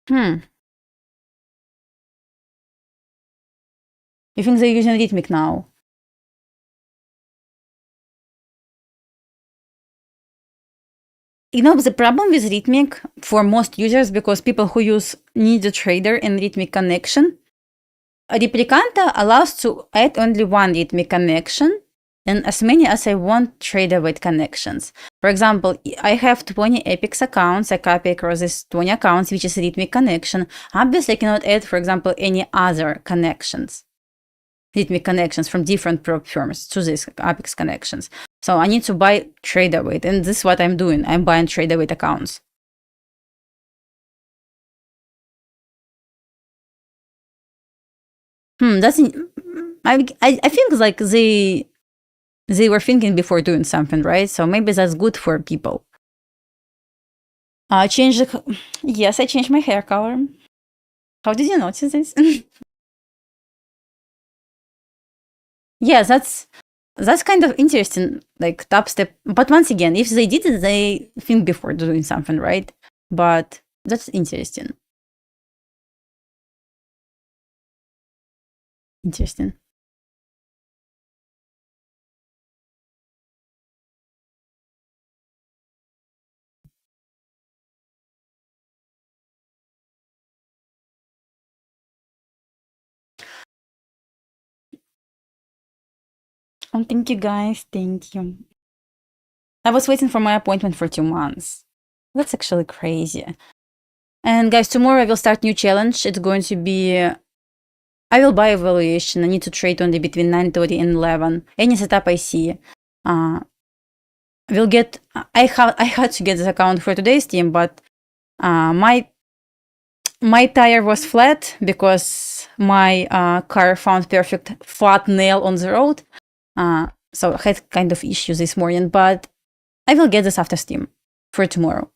You think they're using Rhythmic now? You know, the problem with Rhythmic for most users, because people who use NinjaTrader and Rhythmic connection, Replikanto allows to add only one Rhythmic connection and as many as I want trader weight connections. For example, I have 20 Epics accounts. I copy across these 20 accounts, which is Rhythmic connection. Obviously, I cannot add, for example, any other connections, Rhythmic connections from different prop firms to these Epics connections. So I need to buy trader weight, and this is what I'm doing. I'm buying trader weight accounts. That's I think like they were thinking before doing something, right? So maybe that's good for people. Change the yes, I changed my hair color. How did you notice this? Yeah, that's kind of interesting, like top step. But once again, if they did it, they think before doing something, right? But that's interesting. Interesting. Oh, thank you guys. Thank you. I was waiting for my appointment for 2 months. That's actually crazy. And guys, tomorrow I will start new challenge. It's going to be I will buy evaluation. I need to trade only between 9:30 and 11. Any setup I see. Will get I had to get this account for today's team, but my tire was flat because my car found perfect flat nail on the road. So I had kind of issue this morning, but I will get this after Steam for tomorrow.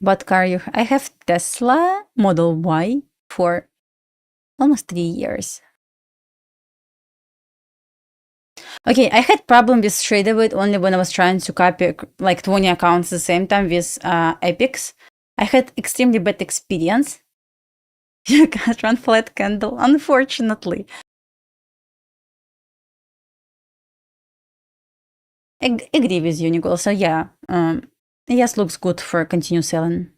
But car, I have Tesla Model Y for almost 3 years. Okay, I had problem with Tradeovate only when I was trying to copy like 20 accounts at the same time with Epics. I had extremely bad experience. You can't run flat candle, unfortunately. Agree with you, Nicole. So yeah, yes, looks good for continue selling.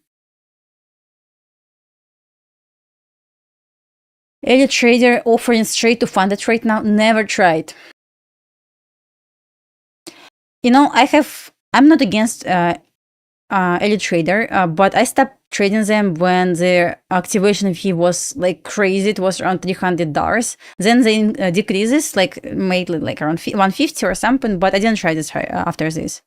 Any trader offering straight to funded right now, never tried. You know, I'm not against Elite Trader, but I stopped trading them when their activation fee was like crazy. It was around $300. Then they decreases, like made like around 150 or something. But I didn't try this after this.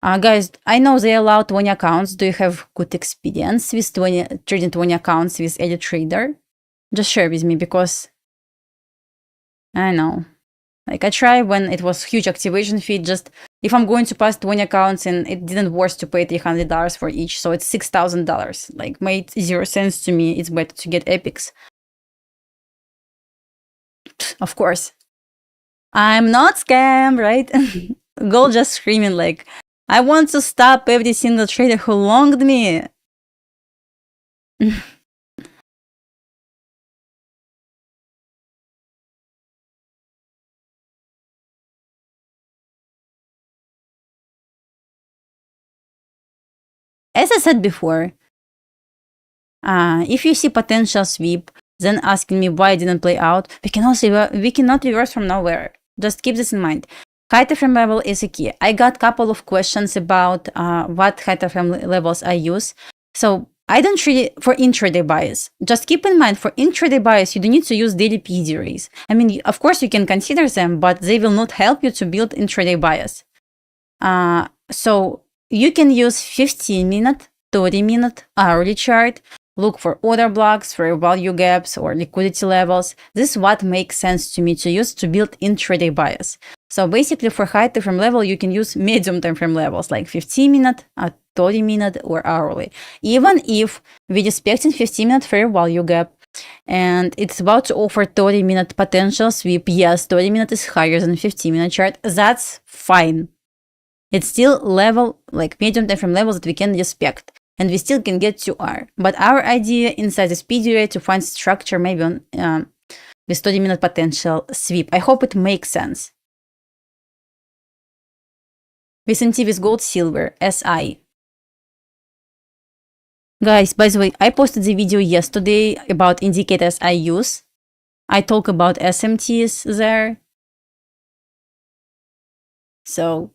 Guys, I know they allow 20 accounts. Do you have good experience with trading 20 accounts with Elite Trader? Just share with me, because I know. Like, I tried when it was huge activation fee. Just if I'm going to pass 20 accounts, and it didn't worth to pay $300 for each, so it's $6,000. Like, made zero sense to me. It's better to get epics. Of course, I'm not scam, right? Gold just screaming like, I want to stop every single trader who longed me. As I said before, if you see potential sweep, then asking me why it didn't play out, we cannot reverse from nowhere. Just keep this in mind. High time frame level is a key. I got a couple of questions about what high time frame levels I use. So I don't treat it for intraday bias. Just keep in mind, for intraday bias, you don't need to use daily PD rays. I mean, of course, you can consider them, but they will not help you to build intraday bias. So you can use 15-minute, 30-minute, hourly chart. Look for order blocks, for value gaps, or liquidity levels. This is what makes sense to me to use to build intraday bias. So basically, for high time frame level, you can use medium time frame levels like 15-minute, 30-minute, or hourly. Even if we're expecting 15-minute fair value gap, and it's about to offer 30-minute potential sweep, yes, 30-minute is higher than 15-minute chart. That's fine. It's still level, like medium time frame levels that we can expect, and we still can get to R. But our idea inside this PDA to find structure maybe on with 30-minute potential sweep. I hope it makes sense. SMT with gold, silver, SI. Guys, by the way, I posted the video yesterday about indicators I use. I talk about SMTs there. So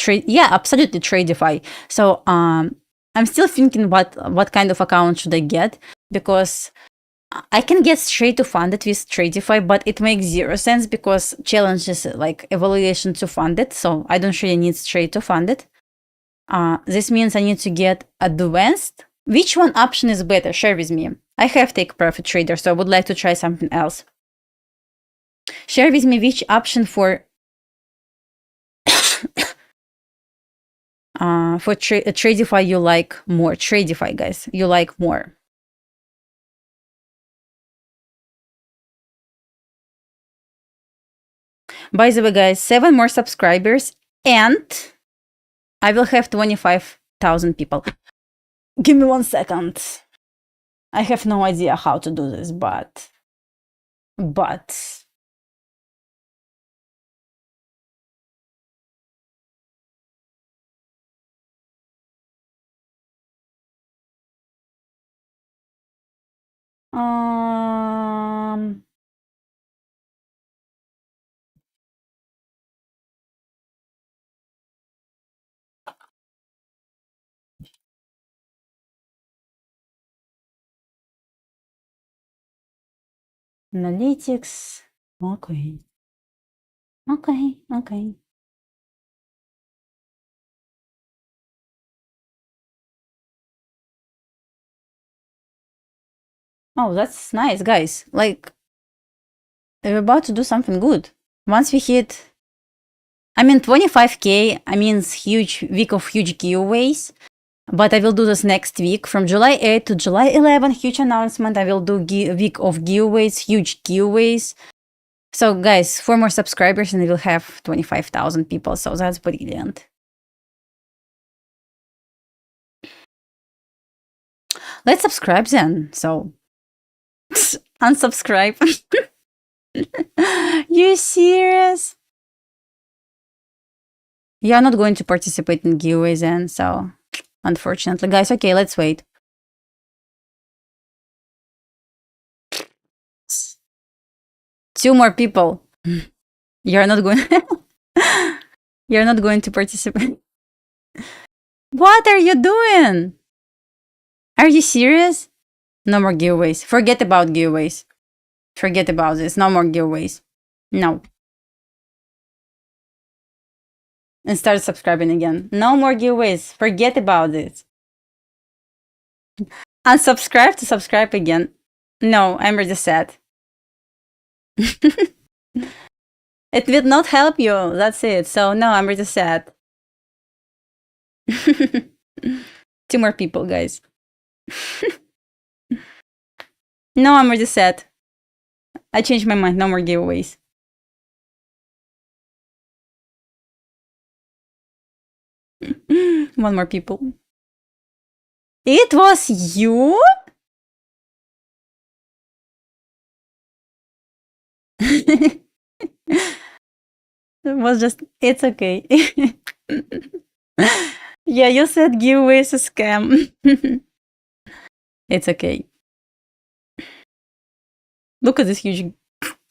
absolutely Tradeify. So I'm still thinking what kind of account should I get, because I can get straight to funded with Tradeify, but it makes zero sense because challenges like evaluation to funded, so I don't really need straight to funded. This means I need to get advanced. Which one option is better? Share with me. I have take profit trader, so I would like to try something else. Share with me which option for Tradeify you like more. Tradeify, guys, you like more. By the way, guys, 7 more subscribers and I will have 25,000 people. Give me 1 second. I have no idea how to do this, but analytics. Okay. Oh, that's nice, guys. Like, we're about to do something good. Once we hit, I mean, 25K, I mean, it's huge week of huge giveaways. But I will do this next week from July 8 to July 11. Huge announcement. I will do week of giveaways, huge giveaways. So guys, 4 more subscribers and we will have 25,000 people. So that's brilliant. Let's subscribe then. So unsubscribe. You serious? You're not going to participate in giveaways then, so unfortunately. Guys, okay, let's wait. Two more people. You're not going You're not going to participate. What are you doing? Are you serious? No more giveaways. Forget about giveaways. Forget about this. No more giveaways. No. And start subscribing again. No more giveaways. Forget about it. Unsubscribe to subscribe again. No, I'm already sad. It will not help you. That's it. So no, I'm already sad. 2 more people, guys. No, I'm already sad. I changed my mind. No more giveaways. One more people. It was you? It was just, it's okay. Yeah, you said giveaway is a scam. It's okay. Look at this huge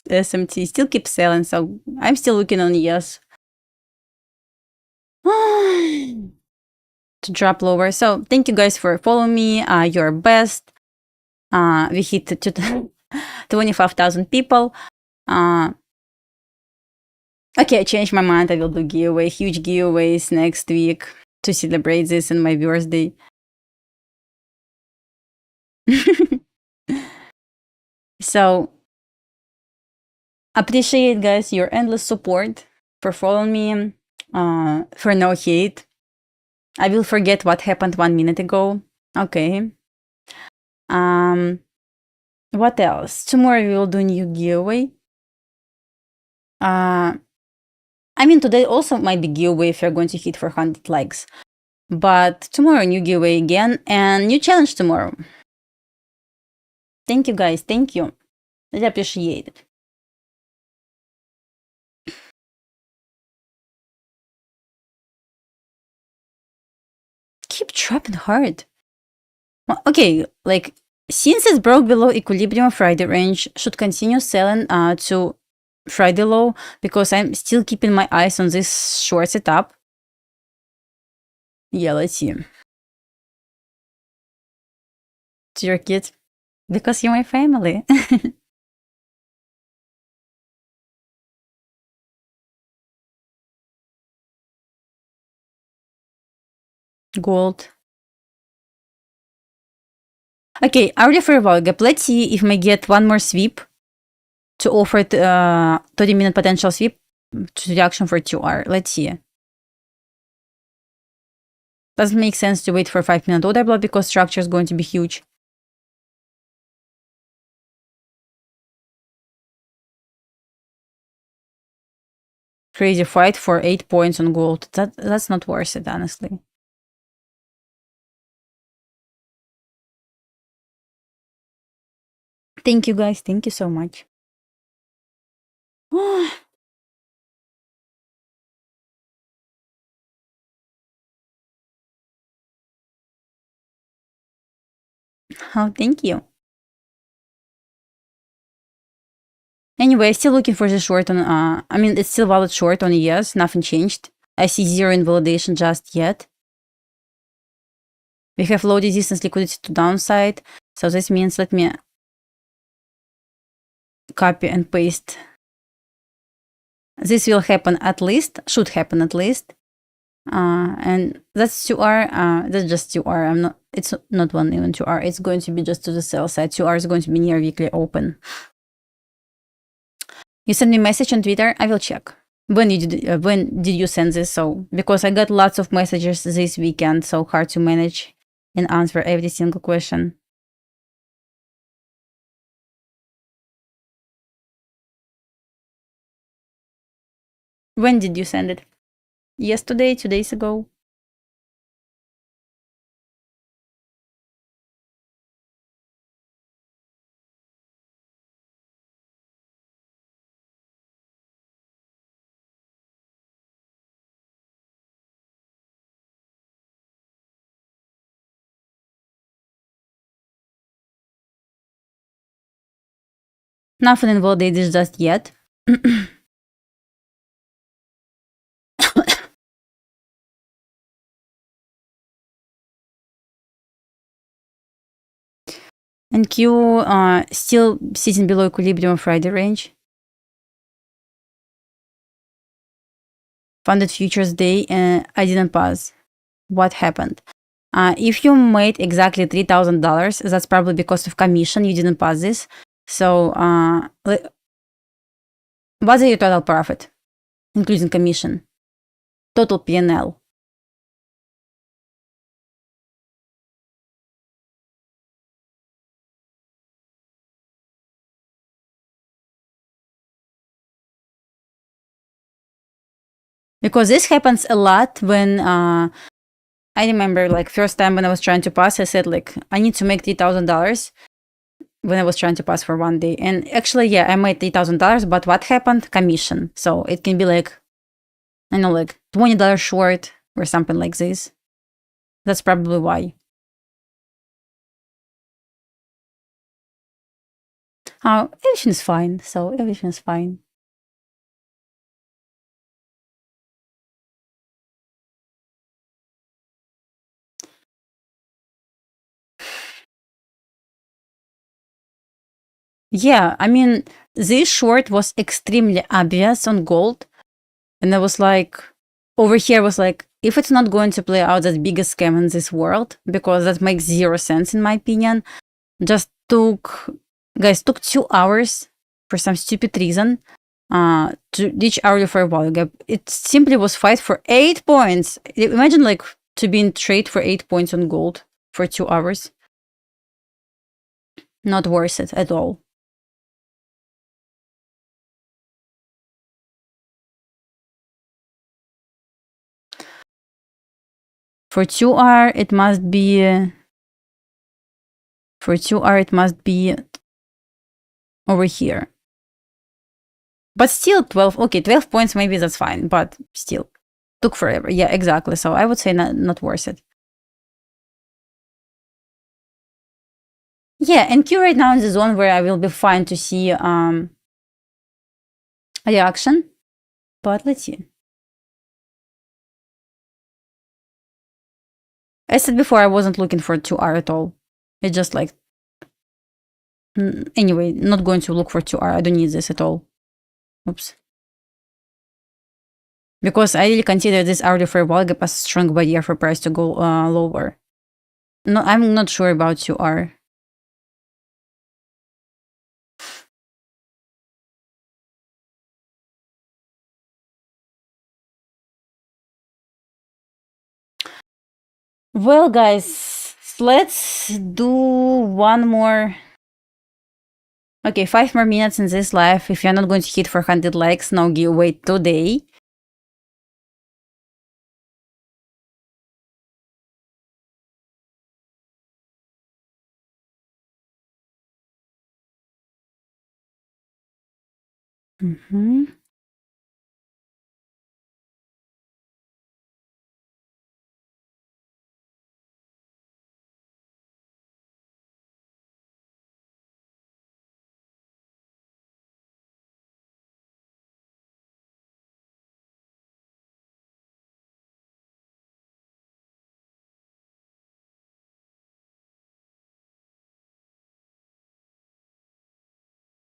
SMT. Still keep selling, so I'm still looking on yes. To drop lower. So thank you guys for following me. You're best. We hit 25,000 people. Okay, I changed my mind. I will do giveaway, huge giveaways next week to celebrate this and my birthday. So appreciate, guys, your endless support for following me, for no hate. I will forget what happened 1 minute ago. Okay. What else? Tomorrow we will do new giveaway. I mean, today also might be giveaway if you're going to hit 400 likes. But tomorrow, new giveaway again and new challenge tomorrow. Thank you, guys. Thank you. I appreciate it. Keep dropping hard. Well, okay, like, since it's broke below equilibrium Friday range, should continue selling to Friday low because I'm still keeping my eyes on this short setup. Yeah, let's see. To your kid, because you're my family. Gold. Okay, I already for a gap. Let's see if I get one more sweep to offer 30-minute potential sweep to the action for 2R. Let's see. Doesn't make sense to wait for 5-minute order block because structure is going to be huge. Crazy fight for 8 points on gold. That's not worth it, honestly. Thank you, guys. Thank you so much. Oh, thank you. Anyway, still looking for the short on, I mean, it's still valid short on ES, nothing changed. I see zero invalidation just yet. We have low resistance liquidity to downside. So this means, let me copy and paste. This will happen at least, should happen at least. And that's 2R, that's just 2R. It's not one even 2R. It's going to be just to the sell side. 2R is going to be near weekly open. You send me a message on Twitter, I will check. When did you send this? So because I got lots of messages this weekend, so hard to manage and answer every single question. When did you send it? Yesterday, 2 days ago? Nothing invalidated just yet. And Q still sitting below equilibrium Friday range. Funded futures day, I didn't pass. What happened? If you made exactly $3,000, that's probably because of commission. You didn't pass this. So, what's your total profit, including commission? Total P&L. Because this happens a lot when I remember, like, first time when I was trying to pass, I said, like, I need to make $3,000 when I was trying to pass for one day. And actually, yeah, I made $3,000, but what happened? Commission. So it can be like, I know, like $20 short or something like this. That's probably why. Everything's fine. So everything's fine. Yeah, I mean, this short was extremely obvious on gold. And I was like, over here was like, if it's not going to play out as biggest scam in this world, because that makes zero sense in my opinion, took 2 hours for some stupid reason to reach hourly fair value gap. It simply was fight for 8 points. Imagine like to be in trade for 8 points on gold for 2 hours. Not worth it at all. For 2R, it must be. For 2R, it must be over here. But still 12. Okay, 12 points, maybe that's fine. But still, took forever. Yeah, exactly. So I would say not worth it. Yeah, and Q right now is the zone where I will be fine to see reaction. But let's see. I said before I wasn't looking for 2R at all. It's just like, anyway, not going to look for 2R. I don't need this at all. Oops. Because I really consider this hourly fair value gap as a strong barrier for price to go lower. No, I'm not sure about 2R. Well, guys, let's do one more. Okay, 5 more minutes in this live. If you're not going to hit 400 likes, no giveaway today.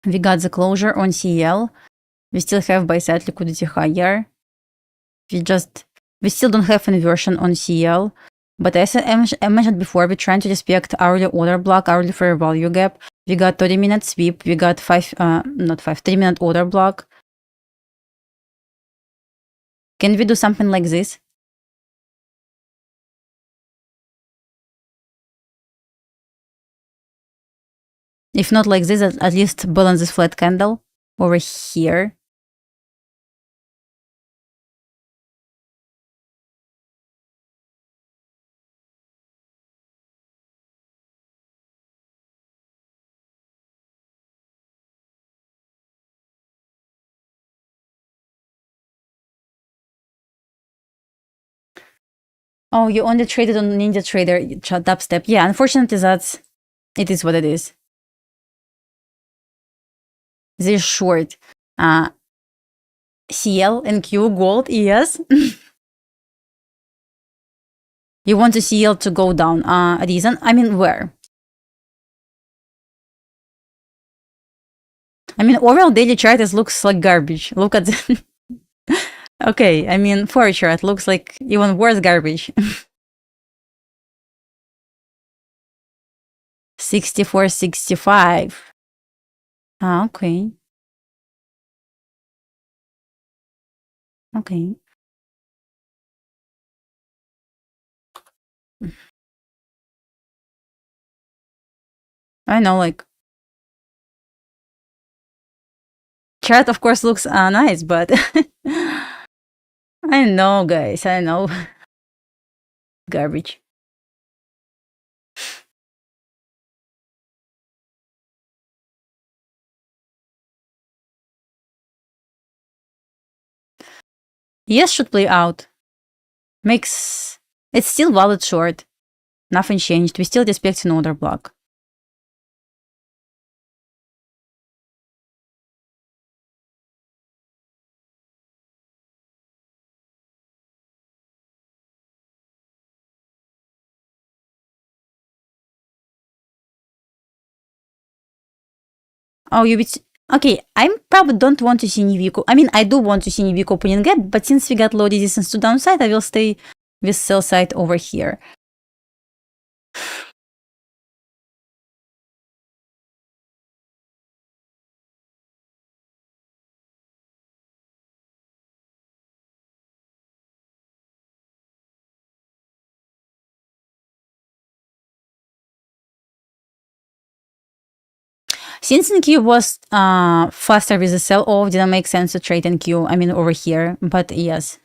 We got the closure on CL. We still have buy side liquidity higher. We still don't have inversion on CL. But as I mentioned before, we're trying to respect hourly order block, hourly fair value gap. We got 30-minute sweep. We got 3-minute order block. Can we do something like this? If not like this, at least balance this flat candle over here. Oh, you only traded on Ninja Trader dubstep. Yeah, unfortunately, it is what it is. This short. CL and Q gold, yes. You want the CL to go down. Reason? I mean, where? I mean, overall daily chart looks like garbage. Look at the okay, I mean, for a chart looks like even worse garbage. 64, 65. Okay. Okay. I know, like, chart of course looks nice, but I know, guys, I know. Garbage. Yes, should play out. Makes it's still valid short. Nothing changed. We still expect an order block. Oh, okay. I probably don't want to see Nivico. I mean, I do want to see Nivico opening gap, but since we got low resistance to downside, I will stay with sell side over here. Since NQ was faster with the sell off, didn't make sense to trade NQ. I mean, over here, but yes.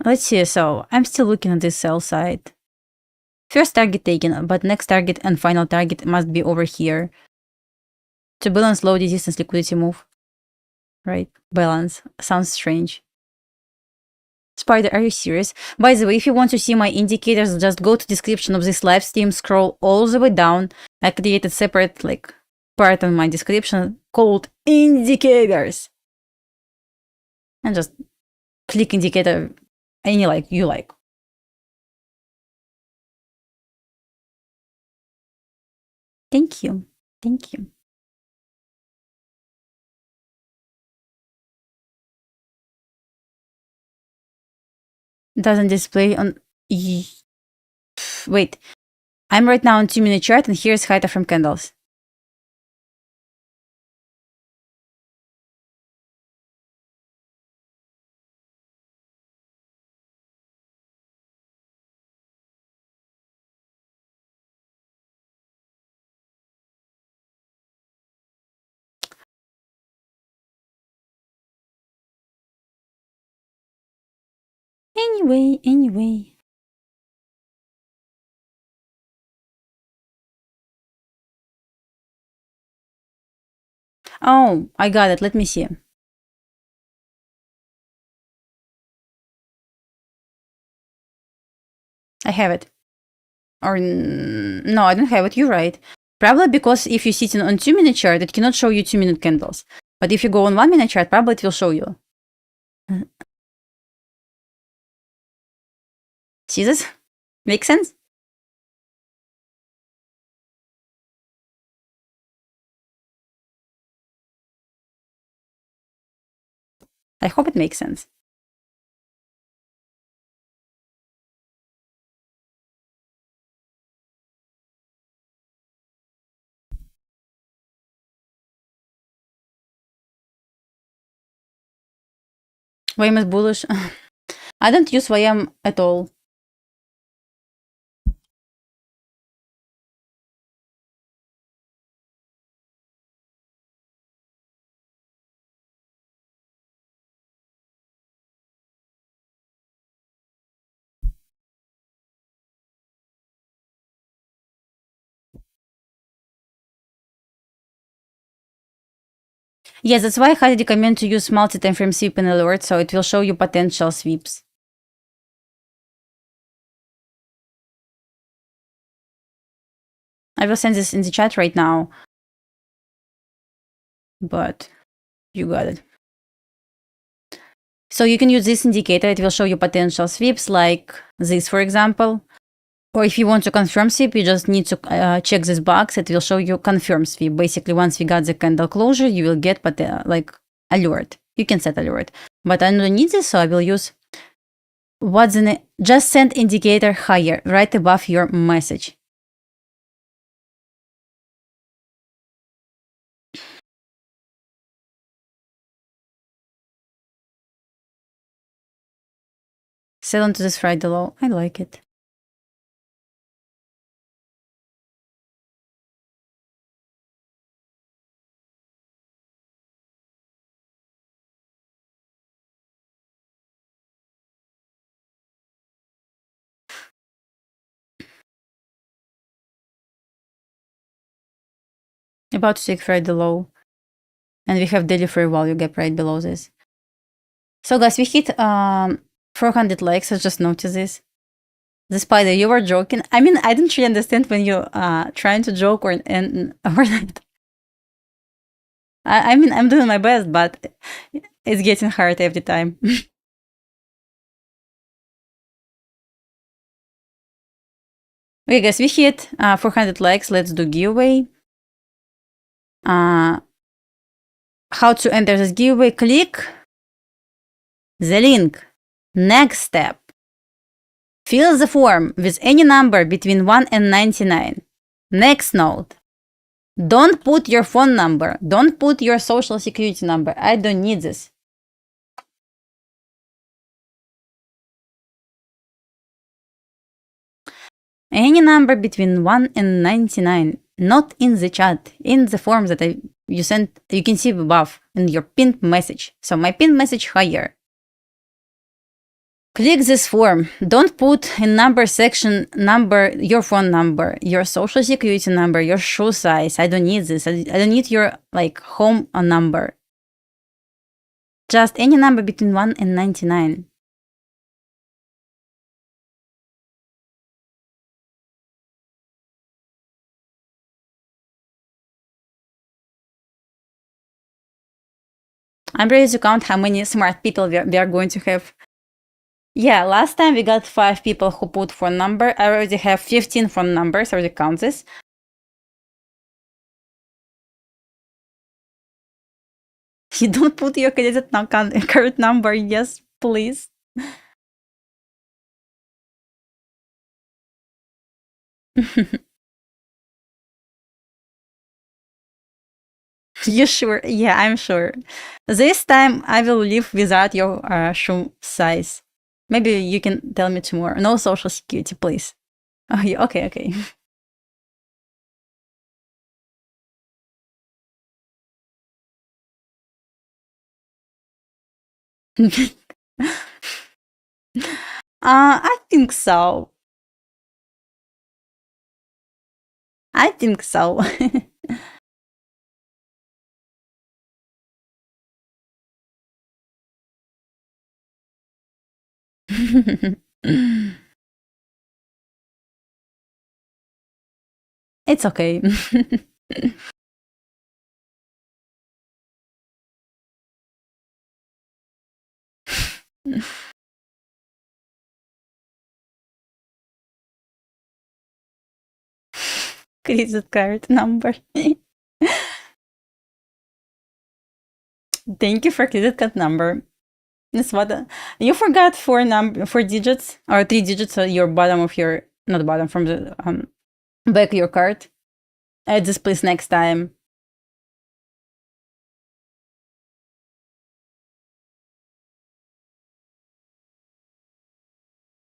Let's see. So I'm still looking at this sell side. First target taken, but next target and final target must be over here to balance low resistance liquidity move. Right? Balance. Sounds strange. Spider, are you serious? By the way, if you want to see my indicators, just go to description of this live stream, scroll all the way down. I created separate part on my description called indicators. And just click indicator any you like. Thank you. Thank you. Doesn't display on... Wait. I'm right now on 2-minute chart and here's height from candles. Anyway. Oh, I got it. Let me see. I have it. Or no, I don't have it. You're right. Probably because if you're sitting on 2-minute chart, it cannot show you 2-minute candles. But if you go on 1-minute chart, probably it will show you. See this? Make sense? I hope it makes sense. YM is bullish. I don't use YM at all. Yes, that's why I highly recommend to use multi-time frame sweep and alert, so it will show you potential sweeps. I will send this in the chat right now, but you got it. So you can use this indicator. It will show you potential sweeps like this, for example. Or if you want to confirm sweep, you just need to check this box. It will show you confirm sweep. Basically, once we got the candle closure, you will get like alert. You can set alert. But I don't need this, so I will use what's in it. Just send indicator higher, right above your message. Sell onto this Friday low. I like it. About to take Friday low. And we have daily fair value gap right below this. So guys, we hit 400 likes. I just noticed this. The spider, you were joking. I mean, I didn't really understand when you trying to joke or not. I mean, I'm doing my best, but it's getting hard every time. Okay, guys, we hit 400 likes. Let's do giveaway. How to enter this giveaway? Click the link. Next step. Fill the form with any number between 1 and 99. Next note. Don't put your phone number. Don't put your social security number. I don't need this. Any number between 1 and 99. Not in the chat. In the form that you sent, you can see above in your pinned message. So my pinned message higher. Click this form. Don't put in number section number, your phone number, your social security number, your shoe size. I don't need this. I don't need your like home number. Just any number between 1 and 99. I'm ready to count how many smart people we are going to have. Yeah, last time we got 5 people who put phone number. I already have 15 phone numbers. I already count this. You don't put your credit number. Yes, please. You sure? Yeah, I'm sure. This time I will leave without your shoe size. Maybe you can tell me tomorrow. No social security, please. Oh, yeah, okay, okay. I think so. I think so. It's okay. Credit card number. Thank you for credit card number. This what you forgot four digits or 3 digits at your bottom of your not bottom from the back of your card. Add this please next time.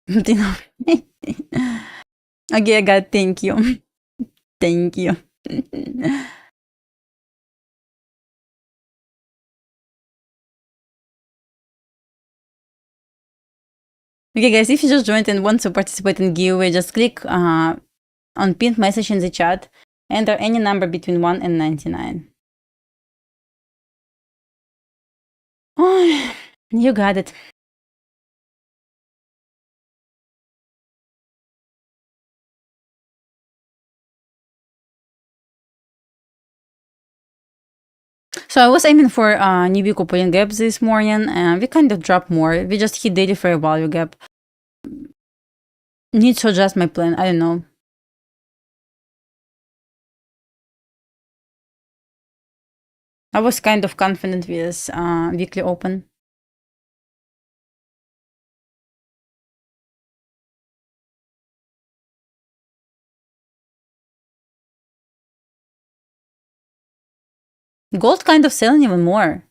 Okay, I got thank you. Thank you. Okay, guys, if you just joined and want to participate in giveaway, just click on pinned message in the chat. Enter any number between 1 and 99. Oh, you got it. So I was aiming for newbie coupon gap this morning, and we kind of dropped more. We just hit daily fair value gap. Need to adjust my plan. I don't know. I was kind of confident with weekly open. Gold kind of selling even more.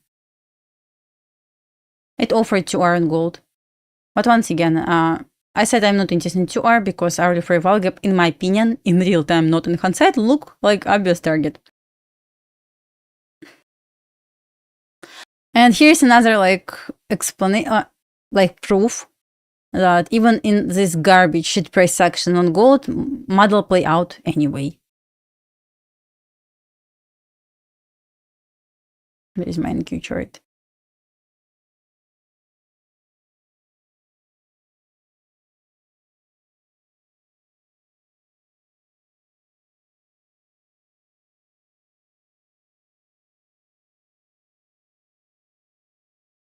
It offered 2R on gold. But once again, I said I'm not interested in 2R because hourly fair value gap, in my opinion, in real time, not in hindsight, look like obvious target. And here's another explanation, proof that even in this garbage shit price action on gold, model play out anyway. Where is my NQ chart?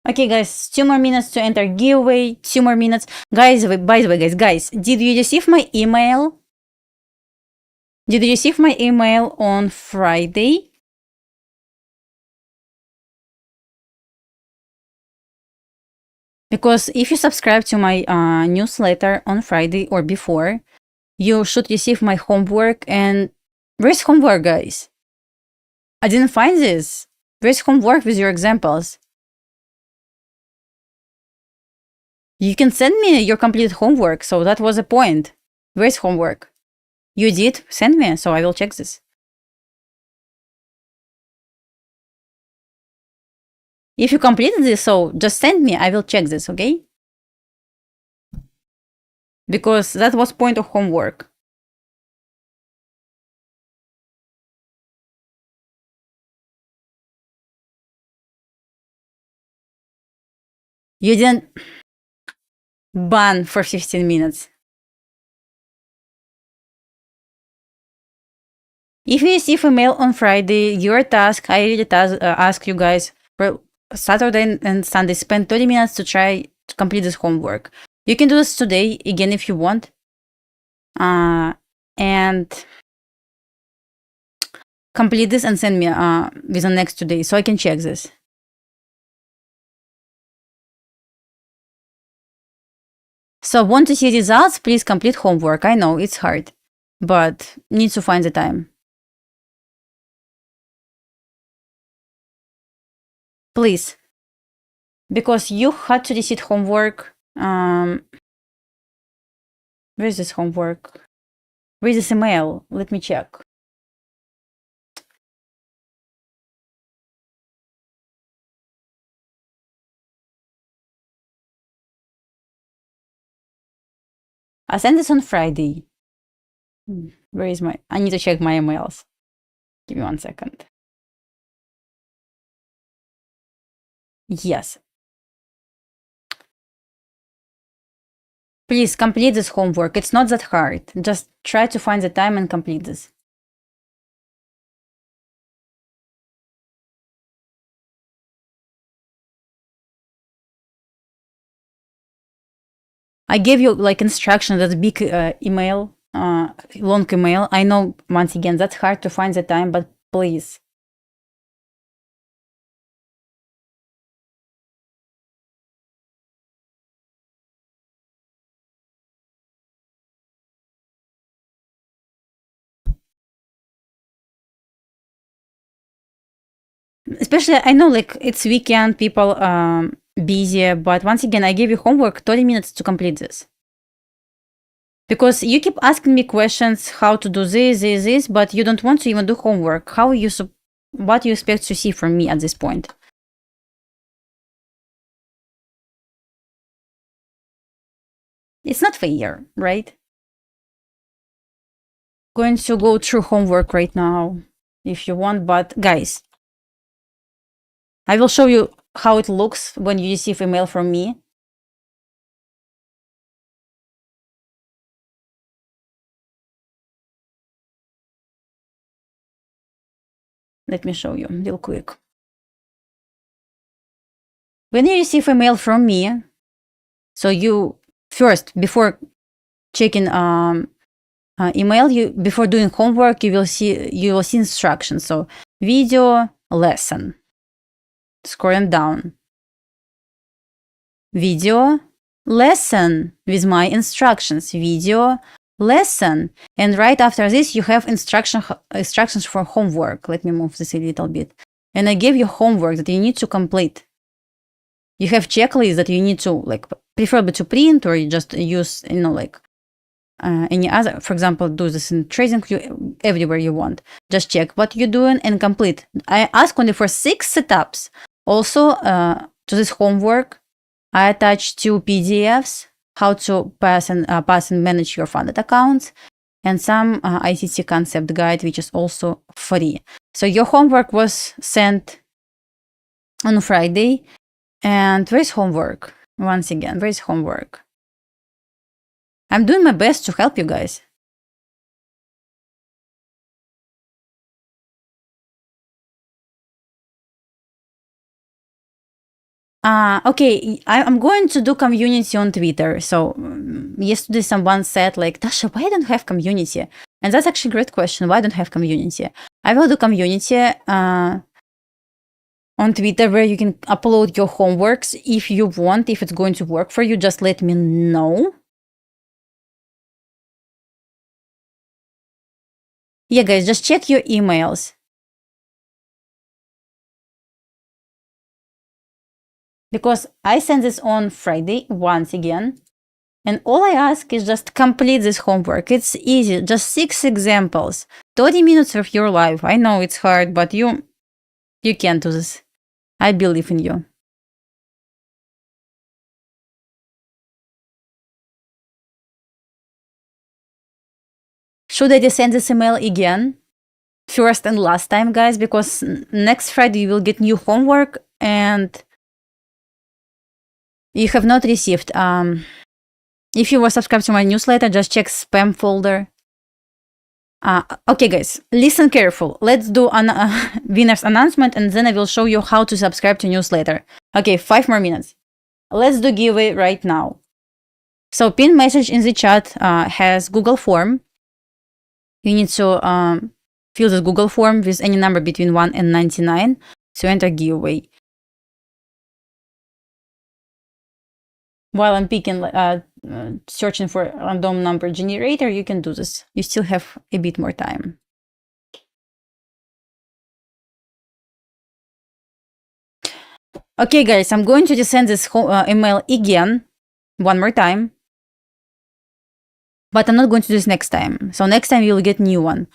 Okay, guys, 2 more minutes to enter giveaway. 2 more minutes. Guys, by the way, guys, did you receive my email? Did you receive my email on Friday? Because if you subscribe to my newsletter on Friday or before, you should receive my homework. And where's homework, guys? I didn't find this. Where's homework with your examples? You can send me your completed homework, so that was the point. Where's homework? You did send me, so I will check this. If you completed this, so just send me, I will check this, okay? Because that was point of homework. You didn't ban for 15 minutes. If you receive email on Friday, your task, I really ask you guys for Saturday and Sunday, spend 30 minutes to try to complete this homework. You can do this today, again, if you want. And complete this and send me within the next 2 days so I can check this. So want to see results? Please complete homework. I know it's hard, but need to find the time. Please, because you had to receive homework. Where is this homework? Where is this email? Let me check. I sent this on Friday. Where is my... I need to check my emails. Give me 1 second. Yes. Please complete this homework. It's not that hard. Just try to find the time and complete this. I gave you instruction, that big email, long email. I know, once again, that's hard to find the time, but please. Especially, I know like it's weekend, people busy, but once again, I give you homework 30 minutes to complete this. Because you keep asking me questions how to do this, but you don't want to even do homework. What you expect to see from me at this point? It's not fair, right? Going to go through homework right now if you want, but guys, I will show you how it looks when you receive email from me. Let me show you real quick. When you receive email from me, so you first, before checking email, before doing homework, you will see instructions. So video lesson, scrolling down, video lesson with my instructions, video lesson, and right after this you have instructions for homework. Let me move this a little bit, and I give you homework that you need to complete. You have checklists that you need to, like, preferably to print, or you just use, like any other. For example, do this in TradingView, everywhere you want. Just check what you're doing and complete. I ask only for 6 setups. Also, to this homework, I attach 2 PDFs, how to pass and manage your funded accounts, and some ICT Concept guide, which is also free. So your homework was sent on Friday. And where's homework? Once again, where's homework? I'm doing my best to help you guys. Okay, I'm going to do community on Twitter. So yesterday someone said, like, Dasha, why don't have community? And that's actually a great question. Why don't have community? I will do community on Twitter, where you can upload your homeworks if you want. If it's going to work for you, just let me know. Yeah, guys, just check your emails. Because I sent this on Friday once again. And all I ask is just complete this homework. It's easy, just 6 examples, 30 minutes of your life. I know it's hard, but you can do this. I believe in you. Should I just send this email again? First and last time, guys, because next Friday you will get new homework and you have not received. If you were subscribed to my newsletter, just check spam folder. Okay, guys, listen careful. Let's do a winner's announcement, and then I will show you how to subscribe to newsletter. Okay, 5 more minutes. Let's do giveaway right now. So pin message in the chat has Google form. You need to fill this Google form with any number between 1 and 99 to enter giveaway. While I'm picking, searching for a random number generator, you can do this. You still have a bit more time. Okay, guys, I'm going to just send this email again, one more time. But I'm not going to do this next time. So next time you'll get new one.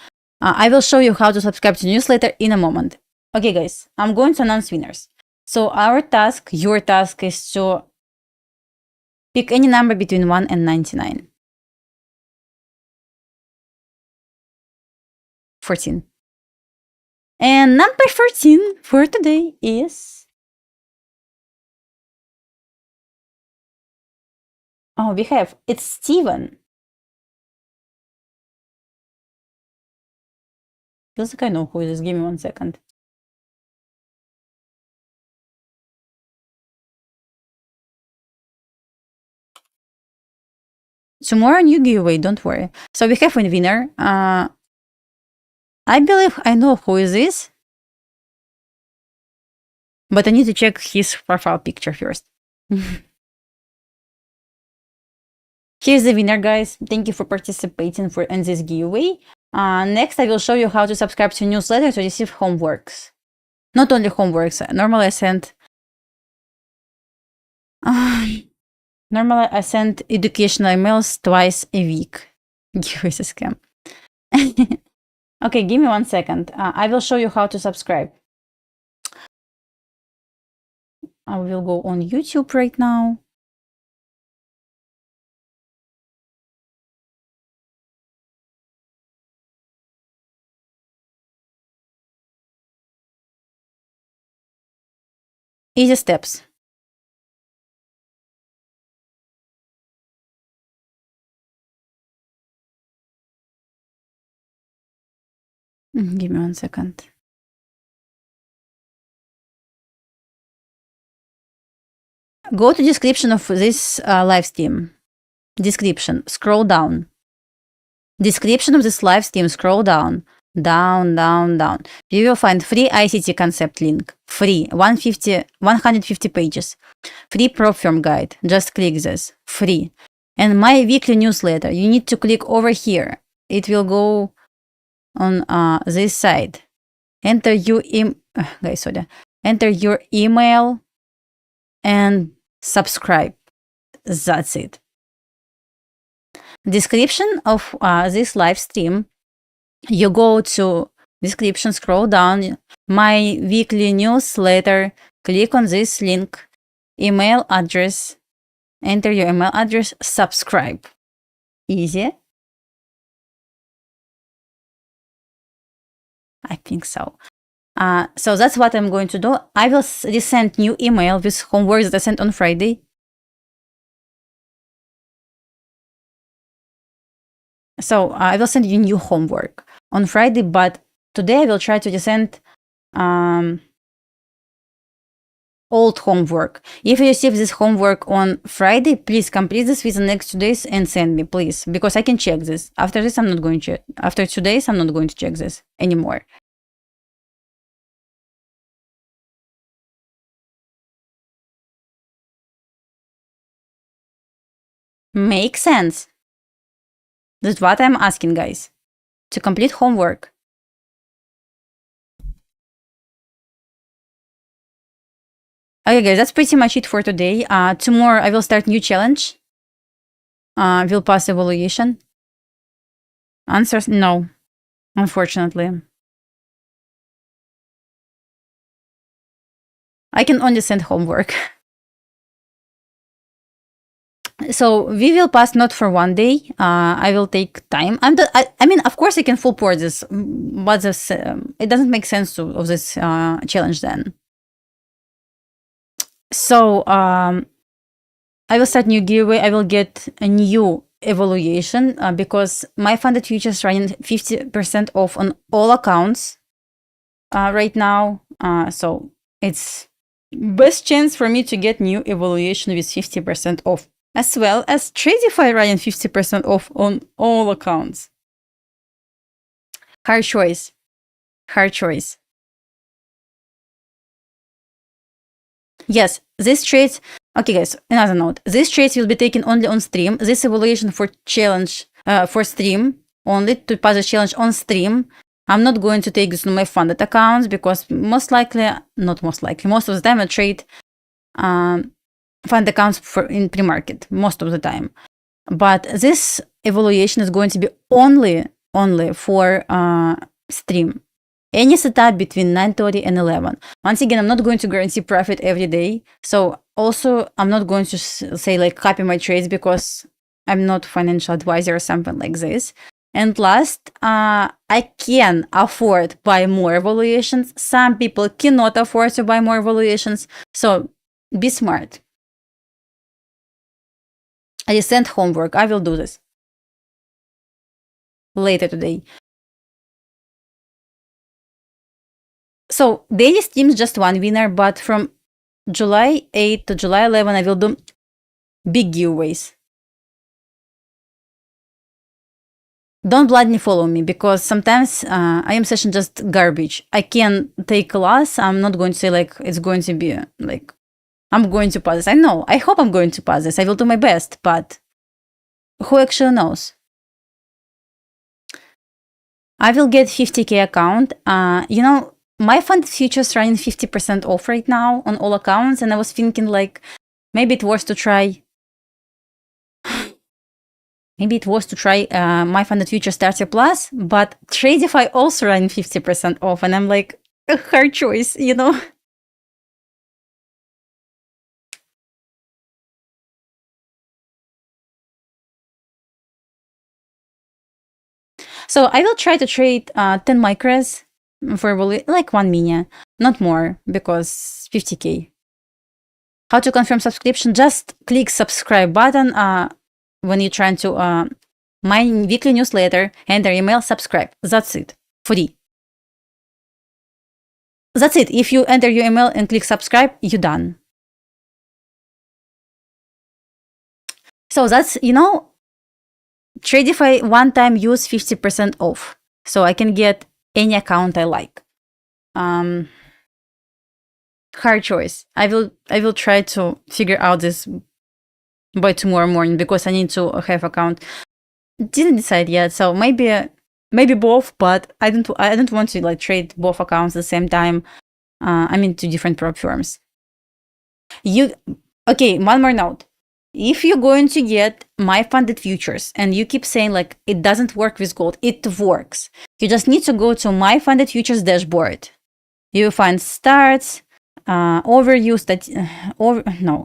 I will show you how to subscribe to newsletter in a moment. Okay, guys, I'm going to announce winners. So our task, your task, is to pick any number between 1 and 99. 14. And number 14 for today is... Oh, it's Steven. Feels like I know who it is. Give me 1 second. Tomorrow, new giveaway, don't worry. So we have a winner. I believe I know who is this, but I need to check his profile picture first. Here's the winner, guys. Thank you for participating in this giveaway. Next, I will show you how to subscribe to newsletter to receive homeworks. Not only homeworks. Normally I send educational emails twice a week. Giveaways a scam. Okay, give me 1 second. I will show you how to subscribe. I will go on YouTube right now. Easy steps. Give me 1 second. Go to description of this live stream. Description. Scroll down. Description of this live stream. Scroll down. Down, down, down. You will find free ICT Concept link. Free. 150 pages. Free prop firm guide. Just click this. Free. And my weekly newsletter. You need to click over here. It will go on this side. Enter your Enter your email and subscribe. That's it. Description of this live stream. You go to description, scroll down, my weekly newsletter, click on this link, email address, enter your email address, subscribe. Easy? I think so. So that's what I'm going to do. I will resend new email with homework that I sent on Friday. So I will send you new homework on Friday, but today I will try to resend old homework. If you receive this homework on Friday, please complete this within the next 2 days and send me, please, because I can check this. After this, I'm not going to. After 2 days, I'm not going to check this anymore. Makes sense. That's what I'm asking, guys. To complete homework. Okay, guys, that's pretty much it for today. Tomorrow I will start new challenge. Will pass evaluation. Answers? No, unfortunately. I can only send homework. So we will pass not for 1 day. I will take time. I mean, of course, I can full pour this, but this, it doesn't make sense of this challenge then. So I will start new giveaway. I will get a new evaluation because my funded futures running 50% off on all accounts right now. So it's best chance for me to get new evaluation with 50% off, as well as TradingView running 50% off on all accounts. Hard choice. Hard choice. Yes, this trades. Okay, guys, another note. These trades will be taken only on stream. This evaluation for challenge, for stream, only to pass the challenge on stream. I'm not going to take this on my funded accounts because most of the time I trade fund accounts in pre-market, most of the time. But this evaluation is going to be only for stream. Any setup between 9:30 and 11. Once again, I'm not going to guarantee profit every day. So also, I'm not going to say like copy my trades because I'm not financial advisor or something like this. And last, I can afford buy more evaluations. Some people cannot afford to buy more evaluations. So be smart. I sent homework. I will do this later today. So daily streams just one winner, but from July 8 to July 11, I will do big giveaways. Don't blindly follow me because sometimes I am session just garbage. I can take class. I'm not going to say like it's going to be like I'm going to pass this. I know. I hope I'm going to pass this. I will do my best, but who actually knows? I will get 50K account. You know, my fund futures running 50% off right now on all accounts, and I was thinking like maybe it was to try. Maybe it was to try my funded future starter plus, but Tradify also running 50% off, and I'm like, a hard choice, you know. So I will try to trade 10 micros for like 1 mini, not more, because 50K. How to confirm subscription? Just click subscribe button when you're trying to my weekly newsletter, enter email, subscribe. That's it. Free. That's it. If you enter your email and click subscribe, you're done. So that's, you know, Tradify one-time use 50% off. So I can get any account I like. Hard choice. I will try to figure out this by tomorrow morning because I need to have account. Didn't decide yet. So maybe both, but I don't want to like trade both accounts at the same time. I mean, two different prop firms. Okay, one more note. If you're going to get my funded futures and you keep saying like it doesn't work with gold, it works. You just need to go to my funded futures dashboard. You will find starts, overview,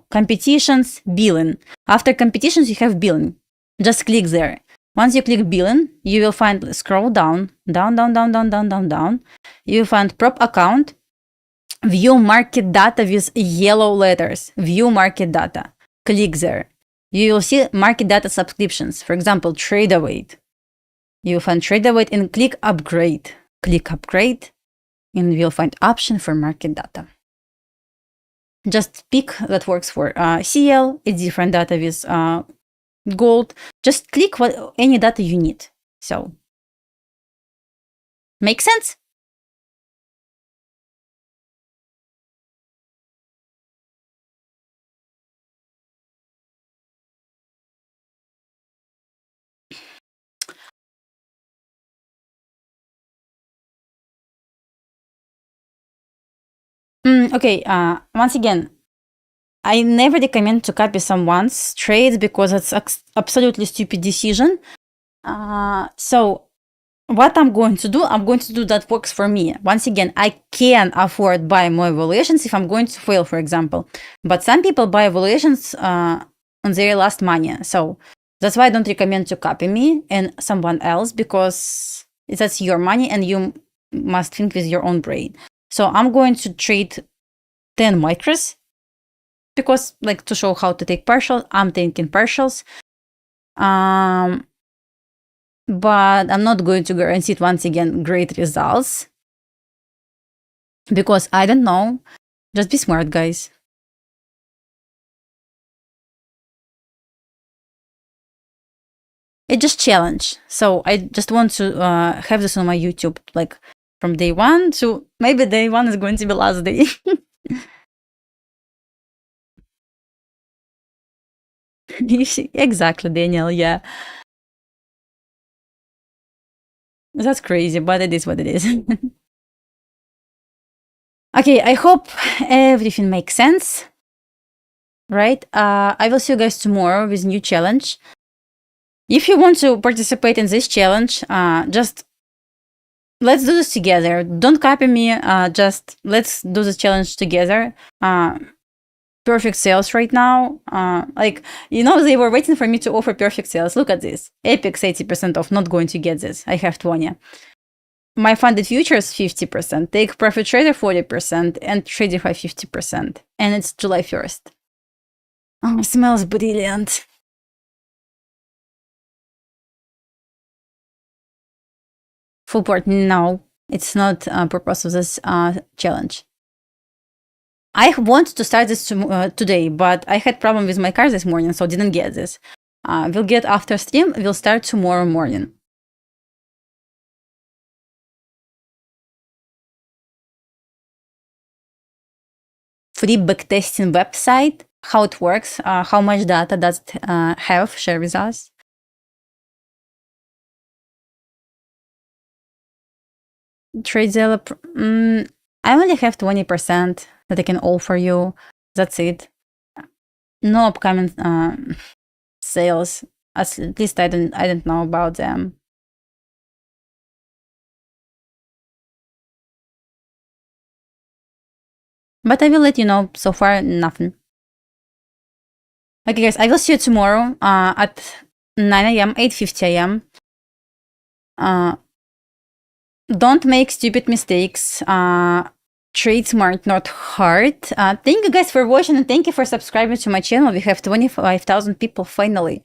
competitions, billing. After competitions, you have billing. Just click there. Once you click billing, you will find, scroll down. You will find prop account, view market data with yellow letters, view market data. Click there. You will see market data subscriptions. For example, TradeAwait. You will find TradeAwait and click upgrade. Click upgrade and you'll find option for market data. Just pick that works for CL. It's different data with gold. Just click any data you need. So, make sense? Okay, once again, I never recommend to copy someone's trades because it's absolutely stupid decision. So what I'm going to do that works for me. Once again, I can afford buy more evaluations if I'm going to fail, for example. But some people buy evaluations on their last money. So that's why I don't recommend to copy me and someone else because that's your money and you must think with your own brain. So I'm going to trade 10 micros because like to show how to take partials, I'm taking partials. But I'm not going to guarantee it once again great results because I don't know. Just be smart, guys. It's just challenge. So I just want to have this on my YouTube, like from day one to maybe day one is going to be last day. Exactly, Daniel. Yeah. That's crazy, but it is what it is. Okay, I hope everything makes sense. Right? I will see you guys tomorrow with new challenge. If you want to participate in this challenge, just let's do this together. Don't copy me. Just let's do this challenge together. Perfect sales right now. Like, you know, they were waiting for me to offer perfect sales. Look at this. Apex 80% off. Not going to get this. I have 20. My funded futures 50%. Take profit trader 40% and Tradify 50%. And it's July 1st. Oh, it smells brilliant. Full port, no, it's not purpose of this challenge. I wanted to start this today, but I had problem with my car this morning, so didn't get this. We'll get after stream. We'll start tomorrow morning. Free backtesting website. How it works? How much data does it have? Share with us. TradeZella. I only have 20% that I can offer you. That's it. No upcoming sales. At least I don't know about them. But I will let you know. So far, nothing. Okay, guys, I will see you tomorrow at 9 a.m., 8:50 a.m. Don't make stupid mistakes. Trade smart, not hard. Thank you guys for watching, and thank you for subscribing to my channel. We have 25,000 people finally.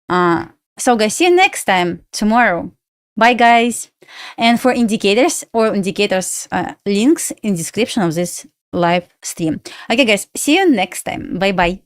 So guys, see you next time tomorrow. Bye guys. And for indicators links in description of this live stream. Okay guys, see you next time. Bye bye.